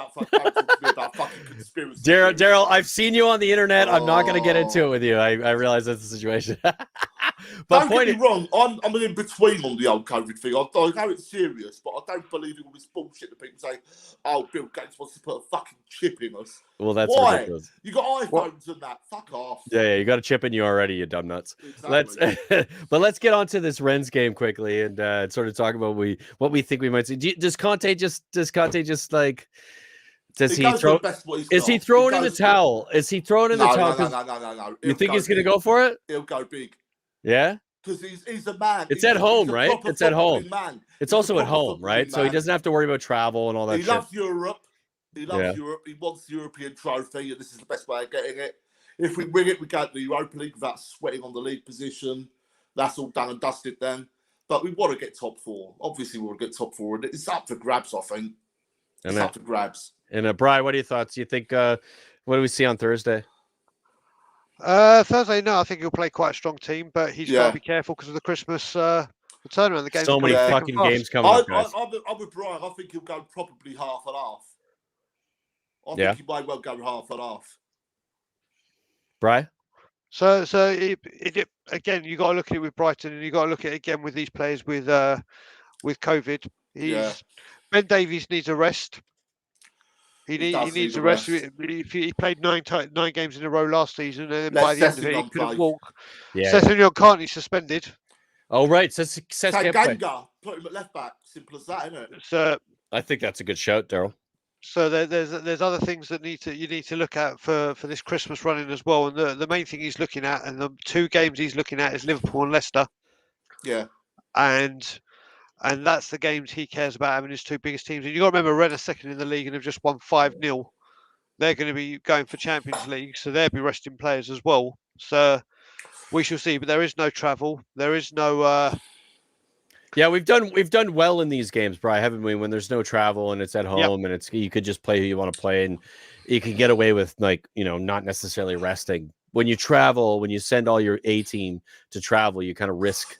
Daryl, I've seen you on the internet. I'm not going to get into it with you. I realize that's the situation. But don't get me wrong, I'm in between on the old COVID thing. I know it's serious, but I don't believe in all this bullshit that people say, oh, Bill Gates wants to put a fucking chip in us. Well, that's why? Ridiculous. You got iPhones and that. Fuck off. Yeah, you got a chip in you already, you dumb nuts. Exactly. Let's get on to this Rennes game quickly and sort of talk about what we think we might see. Does Conte just like... Is he throwing in the towel? Is he throwing in the towel? No. You think he's going to go for it? He'll go big. Yeah? Because he's a man. It's at home, right? It's at home. It's also at home, right? So he doesn't have to worry about travel and all that shit. He loves Europe. He loves Europe. He wants the European trophy, and this is the best way of getting it. If we win it, we go to the Europa League without sweating on the league position. That's all done and dusted then. But we want to get top 4. Obviously, we want to get top 4. And it's up for grabs, I think. It's up for grabs. And Brian, what are your thoughts? Do you think what do we see on Thursday? Thursday, no, I think he'll play quite a strong team, but he's got to be careful because of the Christmas turnaround. The game's so many fucking games coming up, guys. I'm with Brian. I think he'll go probably half and half. I think he might well go half and half. Brian? So again, you got to look at it with Brighton, and you got to look at it again with these players with COVID. Ben Davies needs a rest. He needs a rest. He played 9 games in a row last season, and by the end of it, he couldn't walk. Sessegnon can't. He's suspended. Oh right, Tanganga, put him at left back. Simple as that, isn't it? So I think that's a good shout, Daryl. So there's other things that you need to look at for this Christmas running as well. And the main thing he's looking at, and the 2 games he's looking at, is Liverpool and Leicester. Yeah. And that's the games he cares about, having his 2 biggest teams. And you got to remember, Rennes are second in the league and have just won 5-0. They're going to be going for Champions League, so they'll be resting players as well. So we shall see. But there is no travel. There is no. Yeah, we've done well in these games, Brian, haven't we? When there's no travel and it's at home and you could just play who you want to play, and you can get away with not necessarily resting. When you travel, when you send all your A team to travel, you kind of risk.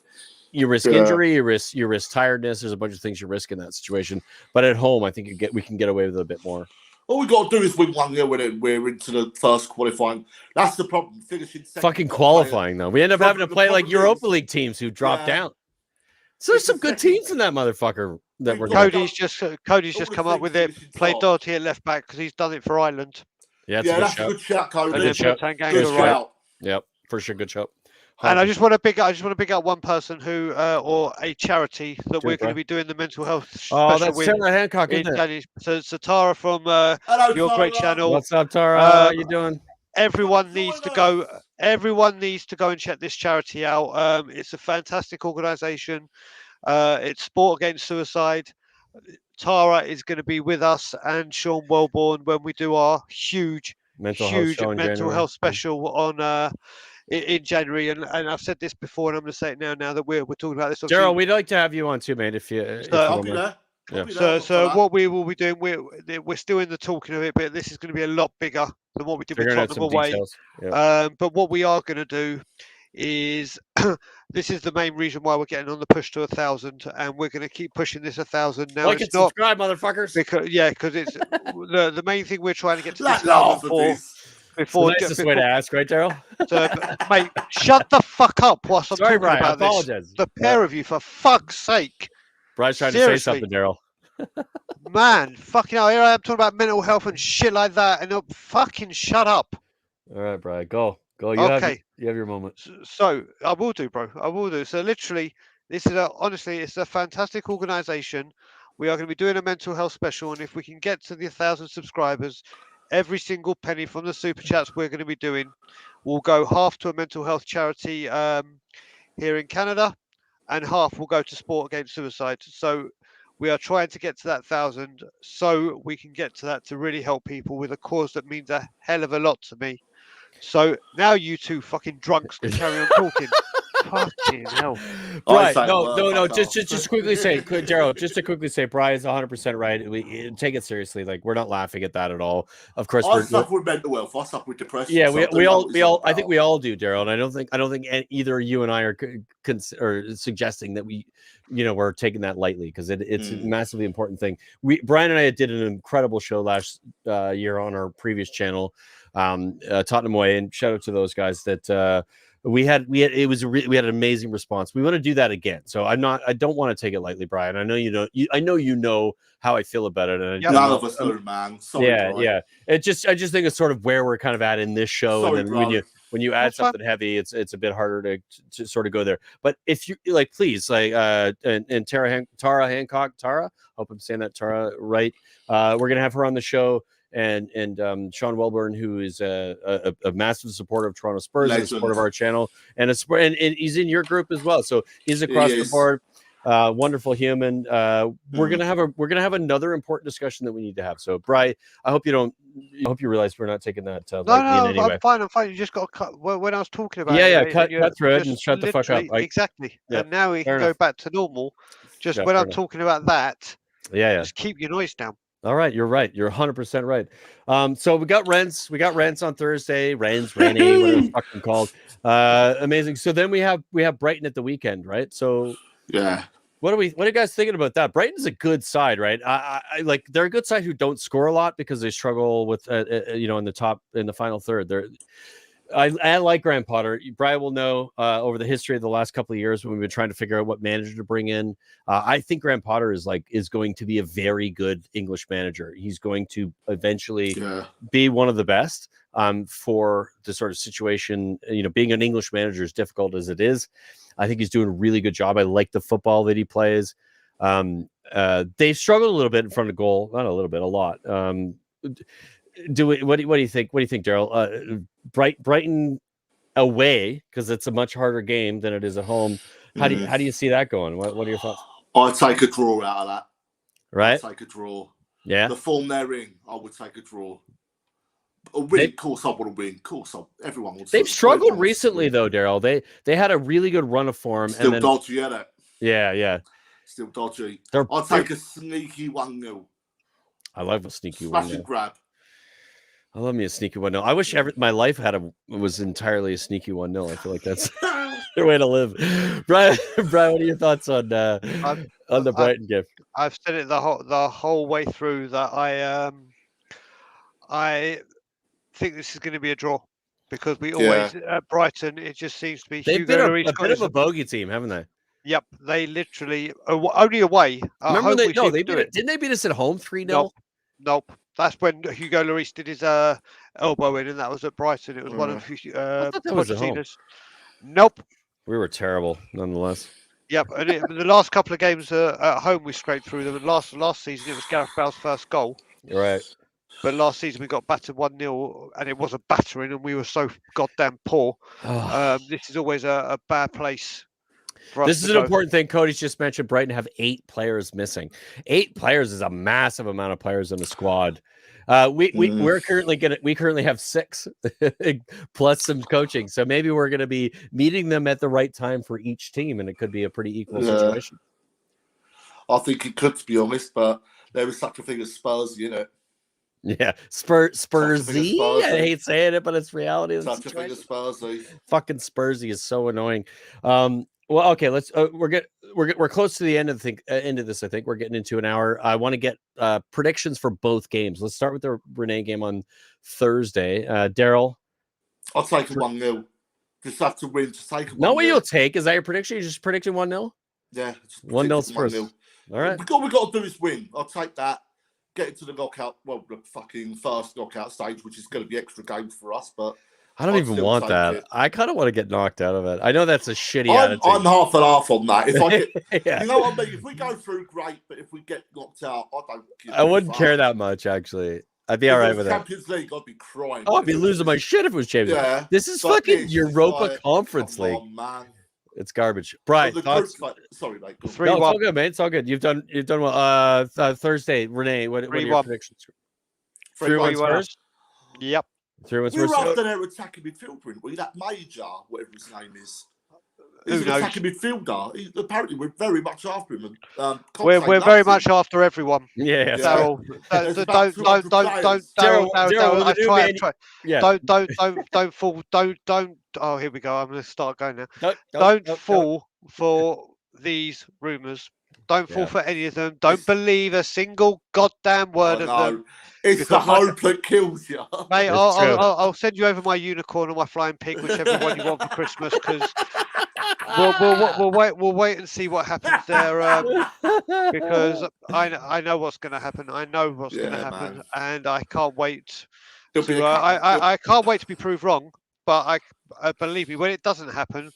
You risk injury, you risk tiredness. There's a bunch of things you risk in that situation. But at home, I think we can get away with it a bit more. All we got to do is win 1-0 when we're into the first qualifying. That's the problem. Finishing second. Fucking qualifying though. We end up having to play like Europa League teams who drop down. So there's some good teams in that motherfucker. That we're Cody's just come up with it. Played Doherty at left back because he's done it for Ireland. Yeah, that's a good shout, Cody. Good shout. Right. Yep, for sure, good shout. And I just want to pick up one person who, or a charity that we're going to be doing the mental health special that's with. Tara Hancock, isn't it? So Tara from your great channel. What's up, Tara? How you doing? Everyone needs to go. Everyone needs to go and check this charity out. It's a fantastic organisation. It's Sport Against Suicide. Tara is going to be with us and Sean Wellborn when we do our huge huge mental health special on in January, and I've said this before, and I'm going to say it now that we're talking about this. Darryl, we'd like to have you on too, mate. If you want to. So what we will be doing, we're still in the talking of it, but this is going to be a lot bigger than what we did with Tottenham away. But what we are going to do is this is the main reason why we're getting on the push to 1,000, and we're going to keep pushing this 1,000. Now it's not subscribe, motherfuckers. Because it's the main thing we're trying to get to this 1,000 before. It's the nicest way to ask, right, Darryl? So, mate, shut the fuck up whilst I'm talking Brian, about I apologize. this. The pair of you, for fuck's sake. Brian's trying to say something, Darryl. Man, fucking hell, here I am talking about mental health and shit like that, and fucking shut up. All right, Brian, go. You have your moment. So I will do, bro. I will do. So literally, this is honestly, it's a fantastic organisation. We are going to be doing a mental health special, and if we can get to the 1,000 subscribers, every single penny from the super chats we're going to be doing will go half to a mental health charity here in Canada, and half will go to Sport Against Suicide. So we are trying to get to that 1,000 so we can get to that to really help people with a cause that means a hell of a lot to me. So now you two fucking drunks can carry on talking. Fucking hell. Right. No. Just quickly say, Darryl, just to quickly say, Brian's 100% right. We take it seriously. Like, we're not laughing at that at all. Of course, I suffer with mental health. I suffer with depression. Yeah, we all. I think we all do, Darryl. And I don't think either you and I are suggesting that we're taking that lightly, because it's a massively important thing. Brian and I did an incredible show last year on our previous channel, Tottenham Way, and shout out to those guys that. We had an amazing response. We want to do that again. So I don't want to take it lightly, Brian. I know you know how I feel about it. And none of us do, man. Sorry, yeah. I just think it's sort of where we're kind of at in this show. Sorry, and then when you add something heavy, it's a bit harder to sort of go there. But if you like, please, like and Tara Hancock, hope I'm saying that Tara right. We're gonna have her on the show. And Sean Welburn, who is a massive supporter of Toronto Spurs, and a supporter of our channel, and he's in your group as well. So he's across the board, wonderful human. We're gonna have another important discussion that we need to have. So, Bri, I hope you realize we're not taking that. No, I'm fine. You just got to cut when I was talking about. Cut through it and shut the fuck up. Exactly. Yeah, and now we can go back to normal. Just when I'm talking about that. Yeah. Just keep your noise down. All right, you're right. You're 100% right. So we got rents. We got rents on Thursday. Rainy, whatever it's fucking called. Amazing. So then we have Brighton at the weekend, right? So yeah. What are you guys thinking about that? Brighton's a good side, right? I like they're a good side who don't score a lot because they struggle with in the final third. I like Graham Potter. Brian will know over the history of the last couple of years when we've been trying to figure out what manager to bring in. I think Graham Potter is going to be a very good English manager. He's going to eventually be one of the best for the sort of situation. Being an English manager, as difficult as it is, I think he's doing a really good job. I like the football that he plays. They've struggled a little bit in front of goal, not a little bit, a lot. What do you think? What do you think, Darryl? Brighton away, because it's a much harder game than it is at home. How do you see that going? What are your thoughts? I'd take a draw out of that. Right, I'd take a draw. Yeah, the form they're in, I would take a draw. A win, of course, I want to win. Of course, everyone wants. They've struggled recently, though, Darryl. They had a really good run of form. Still dodgy, isn't it? Yeah. Still dodgy. I'll take a sneaky 1-0. I love a sneaky 1-0. Smash and grab. I love me a sneaky 1-0. I wish my life was entirely a sneaky 1-0. I feel like that's their way to live. Brian, what are your thoughts on the Brighton game? I've said it the whole way through that I think this is going to be a draw, because we always at Brighton, it just seems to be they've been a bit of a bogey team, haven't they? Yep, they literally only away. Remember didn't they beat us at home 3-0? Nope. That's when Hugo Lloris did his elbow in, and that was at Brighton. It was one of Pochettino's. Nope. We were terrible, nonetheless. Yep, and the last couple of games at home, we scraped through them. And last season, it was Gareth Bale's first goal. Right. But last season, we got battered 1-0, and it was a battering, and we were so goddamn poor. This is always a bad place This is an important thing. Cody's just mentioned Brighton have 8 players missing. 8 players is a massive amount of players in the squad. We currently have 6 plus some coaching. So maybe we're going to be meeting them at the right time for each team, and it could be a pretty equal situation. I think it could, to be honest, but there is such a thing as Spursy, innit? Yeah, Spursy. I hate saying it, but it's reality. Such a thing as Spursy. Fucking Spursy is so annoying. Well, okay, let's. We're close to the end of the end of this. I think we're getting into an hour. I want to get predictions for both games. Let's start with the Renee game on Thursday. Daryl, I'll take a 1-0. Just have to win. Just take a 1-0. No way you'll take. Is that your prediction? You're just predicting 1-0? Yeah, 1-0 Spurs. All right. All we got to do is win. I'll take that. Get into the knockout. Well, the fucking first knockout stage, which is going to be extra games for us, but. I don't even want that. I kind of want to get knocked out of it. I know that's a shitty attitude. I'm half and half on that. If I get, you know what I mean? If we go through, great. But if we get knocked out, I wouldn't care that much, actually. I'd be all right with Champions League, I'd be crying. Oh, I'd be losing my shit if it was Champions League. Yeah. This is fucking Europa Conference League. On, man. It's garbage. Brian, thoughts? Sorry, mate. No, it's all good, mate. It's all good. You've done well. Thursday, Renee, what are your predictions? 3-1 Spurs? Yep. 3-1 Spurs. We were after their attacking midfielder, weren't we? That Major, whatever his name is. He's an attacking midfielder. Apparently, we're very much after him. We're very much after everyone. Yeah. Don't fall. Don't. Oh, here we go. I'm going to start going now. Don't fall for these rumours. Don't fall for any of them. Don't believe a single goddamn word of them. It's the hope that kills you. Mate, I'll send you over my unicorn or my flying pig, whichever one you want for Christmas, because we'll wait and see what happens there. Because I know what's going to happen. I know what's going to happen, and I can't wait. I can't wait to be proved wrong. But I believe me, when it doesn't happen,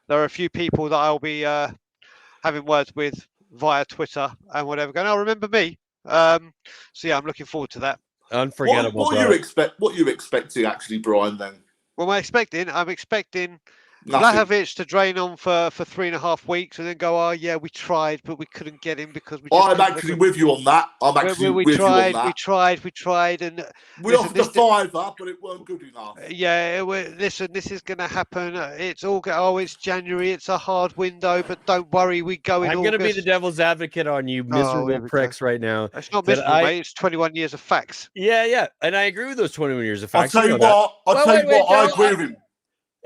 there are a few people that I'll be having words with via Twitter and whatever. Going, oh, remember me? So yeah, I'm looking forward to that. Unforgettable. What are you expecting actually, Brian? Then? Well, I'm expecting Vlahovic to drain on for 3.5 weeks and then go, oh yeah, we tried, but we couldn't get him because we. I'm actually with you on that. We tried, and we offered the $5, but it weren't good enough. Yeah, listen, this is going to happen. It's all it's January. It's a hard window, but don't worry, we go in. I'm going to be the devil's advocate on you, miserable pricks, right now. It's not miserable, mate. It's 21 years of facts. Yeah, and I agree with those 21 years of facts. I'll tell you what. I agree with him.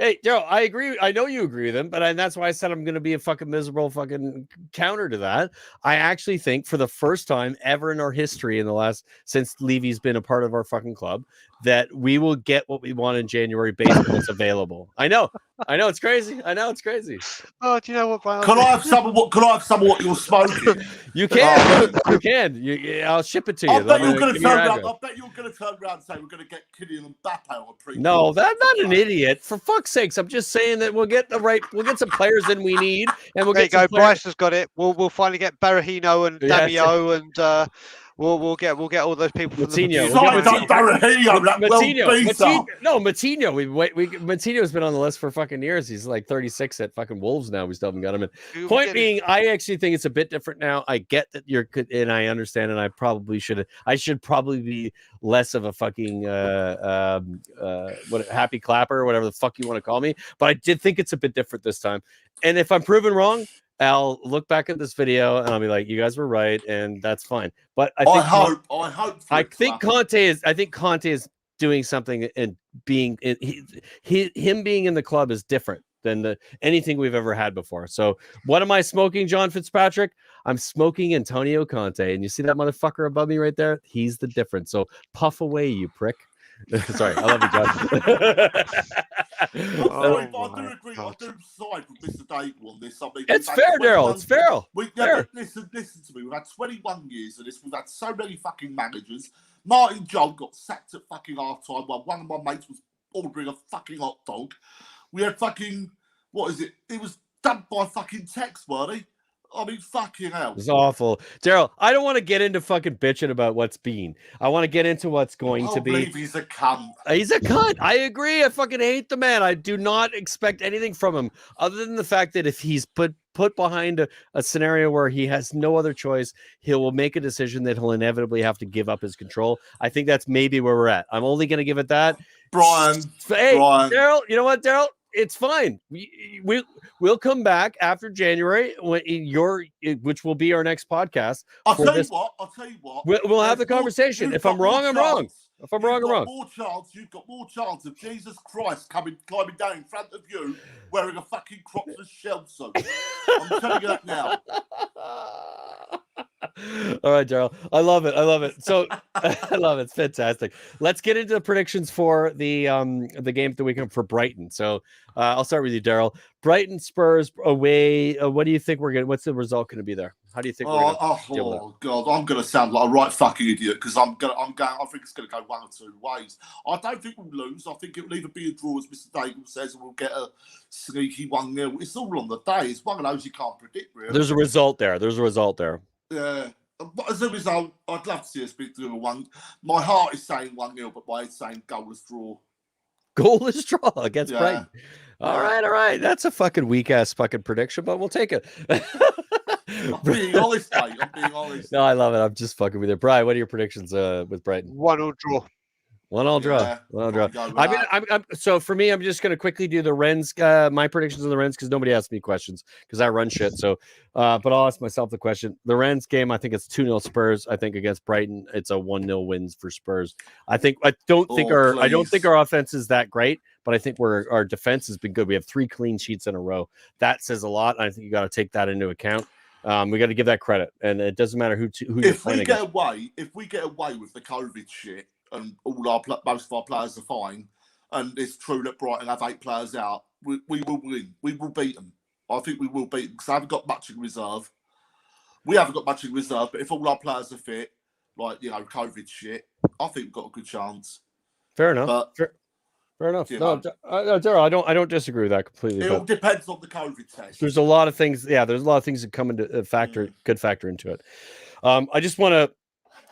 Hey, Joe, I agree. I know you agree with him, but that's why I said I'm going to be a fucking miserable fucking counter to that. I actually think for the first time ever in our history since Levy's been a part of our fucking club, that we will get what we want in January based on what's available. I know it's crazy. Oh, do you know what, Brian? Can I have some of what you're smoking? You can. You can. I'll ship it to you. I bet you're going to turn around and say we're going to get Kylian Mbappe on a pre. No, that's not an idiot. For fuck's sakes, I'm just saying that we'll get some players in we need, and we'll get. There you go. Bryce has got it. We'll finally get Barahino and Damio and. We'll get all those people from Matinho. Matinho. Matino's been on the list for fucking years. He's like 36 at fucking Wolves now. We still haven't got him in. Point being, I actually think it's a bit different now. I get that you're good, and I understand, and I should probably be less of a fucking happy clapper or whatever the fuck you want to call me. But I did think it's a bit different this time. And if I'm proven wrong, I'll look back at this video and I'll be like, you guys were right, and that's fine. But I think Conte is doing something, and him being in the club is different than anything we've ever had before. So what am I smoking, John Fitzpatrick? I'm smoking Antonio Conte, and you see that motherfucker above me right there? He's the difference. So puff away, you prick. Sorry, I love you, John. I do agree. I do side with Mr. Daigle on this. It's fair, Daryl. It's fair. Listen to me. We've had 21 years of this. We've had so many fucking managers. Martin Jol got sacked at fucking half time while one of my mates was ordering a fucking hot dog. We had fucking, what is it? It was done by fucking text, weren't he? I mean, fucking hell. It's awful. Daryl, I don't want to get into fucking bitching about what's been. I want to get into what's going to be. He's a cunt. He's a cunt. I agree. I fucking hate the man. I do not expect anything from him other than the fact that if he's put put behind a scenario where he has no other choice. He will make a decision that he'll inevitably have to give up his control. I think that's maybe where we're at. I'm only going to give it that. Brian, Daryl, you know what, Daryl? It's fine. We'll come back after January which will be our next podcast. I'll tell you what. We'll have the conversation. If I'm wrong, I'm wrong. If I'm wrong, I'm wrong. You've got more chance of Jesus Christ climbing down in front of you wearing a fucking Crocs shell suit. I'm telling you that now. All right, Daryl. I love it. So I love it. It's fantastic. Let's get into the predictions for the game of the weekend for Brighton. So I'll start with you, Daryl. Brighton Spurs away. What do you think what's the result going to be there? How do you think? Oh God, I'm going to sound like a right fucking idiot because I think it's going to go one or two ways. I don't think we'll lose. I think it'll either be a draw, as Mr. Daigle says, and we'll get a sneaky 1-0. It's all on the day. It's one of those you can't predict, really. There's a result there. Yeah. But as a result, I'd love to see us beat 2-1. My heart is saying 1-0, but my head's saying goalless draw. Goalless draw against Brighton. All right. That's a fucking weak ass fucking prediction, but we'll take it. I'm being honest, mate. I'm being honest. No, I love it. I'm just fucking with you. Brian, what are your predictions with Brighton? 1-1 draw. 1-1 draw. 1-1 draw. So for me, I'm just going to quickly do the Rens, my predictions on the Rens, because nobody asked me questions because I run shit. So, but I'll ask myself the question. The Rens game, I think it's 2-0 Spurs. I think against Brighton, it's a 1-0 wins for Spurs. I don't think our offense is that great, but I think our defense has been good. We have 3 clean sheets in a row. That says a lot. I think you got to take that into account. We got to give that credit, and it doesn't matter who you're playing against. If we get away with the COVID shit, and most of our players are fine, and it's true that Brighton have 8 players out, we will win. We will beat them. I think we will beat them because I haven't got much in reserve. We haven't got much in reserve, but if all our players are fit, like COVID shit, I think we've got a good chance. Fair enough. But, Fair enough. No, Daryl, I don't disagree with that completely. It all depends on the COVID test. There's a lot of things. Yeah, there's a lot of things that come into could factor into it. I just want to.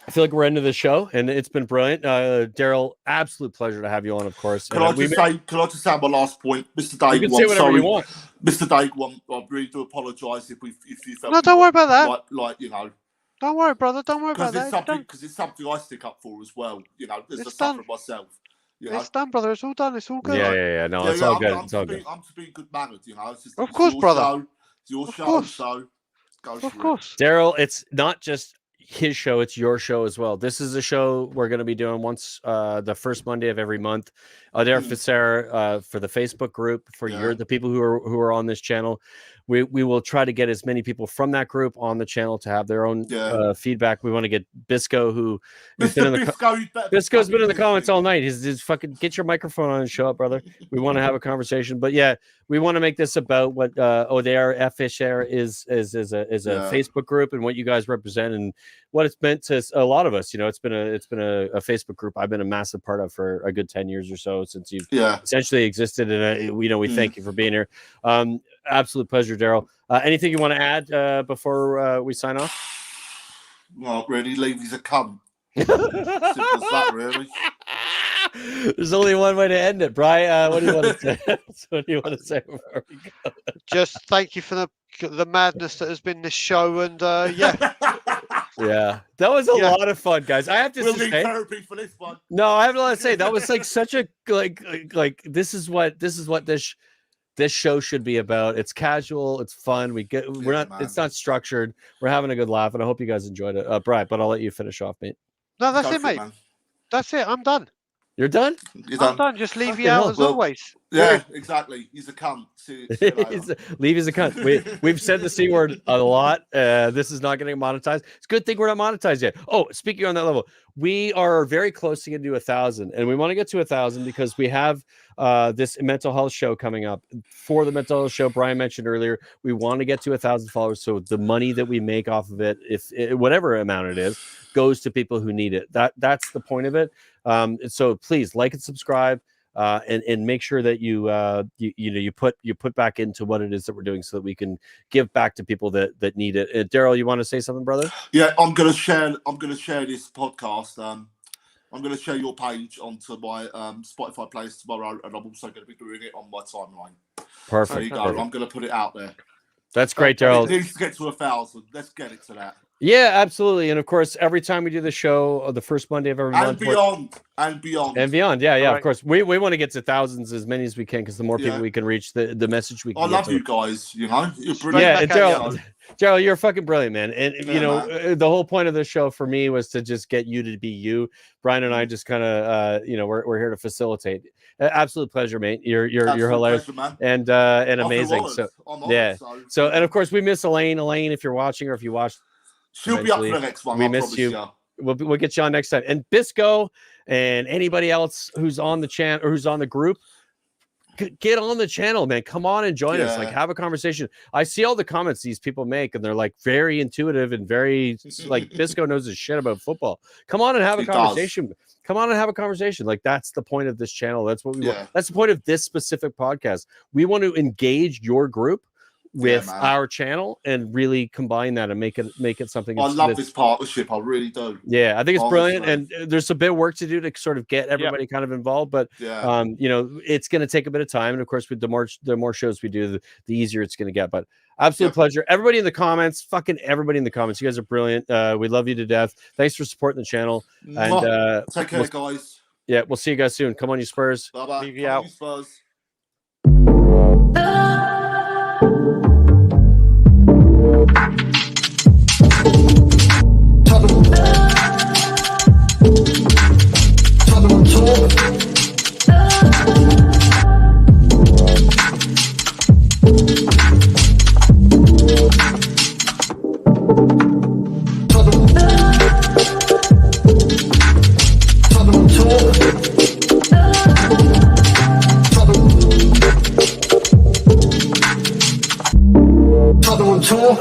I feel like we're into the show, and it's been brilliant. Daryl, absolute pleasure to have you on, of course. Can I just say my last point, Mr. Daigle? You can say whatever you want. Mr. Daigle, I really do apologise if you felt. No, don't worry about that. Like you know. Don't worry, brother. Don't worry about that. Because it's something I stick up for as well. You know, there's a stuff for myself. It's done, brother. It's all done. It's all good. Yeah. No, it's all good. It's all good. I'm to be good mannered, you know. Of course, brother. It's your show, so go for it. Of course. Daryl, it's not just his show, it's your show as well. This is a show we're going to be doing once the first Monday of every month. Audere Est Facere for the Facebook group, for the people who are on this channel. We will try to get as many people from that group on the channel to have their own feedback. We want to get Bisco, who has been Bisco's been in the comments all night. He's fucking get your microphone on and show up, brother. We want to have a conversation. But yeah, we want to make this about what Audere Est Facere is a Facebook group and what you guys represent and what it's meant to a lot of us. You know, it's been a Facebook group I've been a massive part of for a good 10 years or so since you've essentially existed. And we thank you for being here. Absolute pleasure, Daryl. Anything you want to add before we sign off? Well, really, Levy's a cunt. Simple as that, really. There's only one way to end it, Brian. What do you want to say? What do you want to say before we go? Just thank you for the madness that has been this show, and yeah, that was a lot of fun, guys. I have to say, say, therapy for this one. No, I have to say that was like such a like this is what this show should be about. It's casual, it's fun. It's not structured. We're having a good laugh, and I hope you guys enjoyed it. Brian, but I'll let you finish off, mate. No, that's it, mate. That's it. I'm done. You're done? I'm done. Just leave you out as always. Yeah, exactly. He's a cunt. Leave is a cunt. We've said the C word a lot. This is not getting monetized. It's a good thing we're not monetized yet. Oh, speaking on that level, we are very close to getting to 1,000, and we want to get to 1,000 because we have this mental health show coming up. For the mental health show, Brian mentioned earlier, we want to get to 1,000 followers. So the money that we make off of it, whatever amount it is, goes to people who need it. That's the point of it. So please like and subscribe. And make sure that you put back into what it is that we're doing so that we can give back to people that need it. Daryl, you want to say something, brother? Yeah, I'm gonna share this podcast. I'm gonna share your page onto my Spotify playlist tomorrow, and I'm also gonna be doing it on my timeline. Perfect. There you go. Perfect. I'm gonna put it out there. That's great, Darryl. It needs to get to 1,000. Let's get it to that. Yeah, absolutely. And of course, every time we do the show, the first Monday of every month, and beyond. Yeah, right. Of course, we want to get to thousands, as many as we can, because the more people we can reach, the message we can. I love you guys. You know, you're brilliant. Yeah, Darryl, you're fucking brilliant, man. And you know, the whole point of the show for me was to just get you to be you. Brian and I just kind of, we're here to facilitate. Absolute pleasure, mate. You're hilarious, pleasure, and amazing. So So and of course we miss Elaine. Elaine, if you're watching or if you watched. She'll be up for the next one. We miss you. We'll get you on next time. And Bisco and anybody else who's on the channel or who's on the group, get on the channel, man. Come on and join us. Like, have a conversation. I see all the comments these people make, and they're like very intuitive and very like Bisco knows his shit about football. Come on and have a conversation. Come on and have a conversation. Like, that's the point of this channel. That's what we want. That's the point of this specific podcast. We want to engage your group with our channel and really combine that and make it something. I love this partnership. I really do. Yeah, I think it's brilliant, and there's a bit of work to do to sort of get everybody kind of involved. But it's going to take a bit of time, and of course, with the more shows we do, the easier it's going to get. But absolute pleasure. Everybody in the comments, fucking everybody in the comments, you guys are brilliant. We love you to death. Thanks for supporting the channel. And take care, guys. Yeah, we'll see you guys soon. Come on, you Spurs. Bye-bye. Leave you out. Spurs. Tottenham On Tour. Tottenham On Tour. Tottenham On Tour.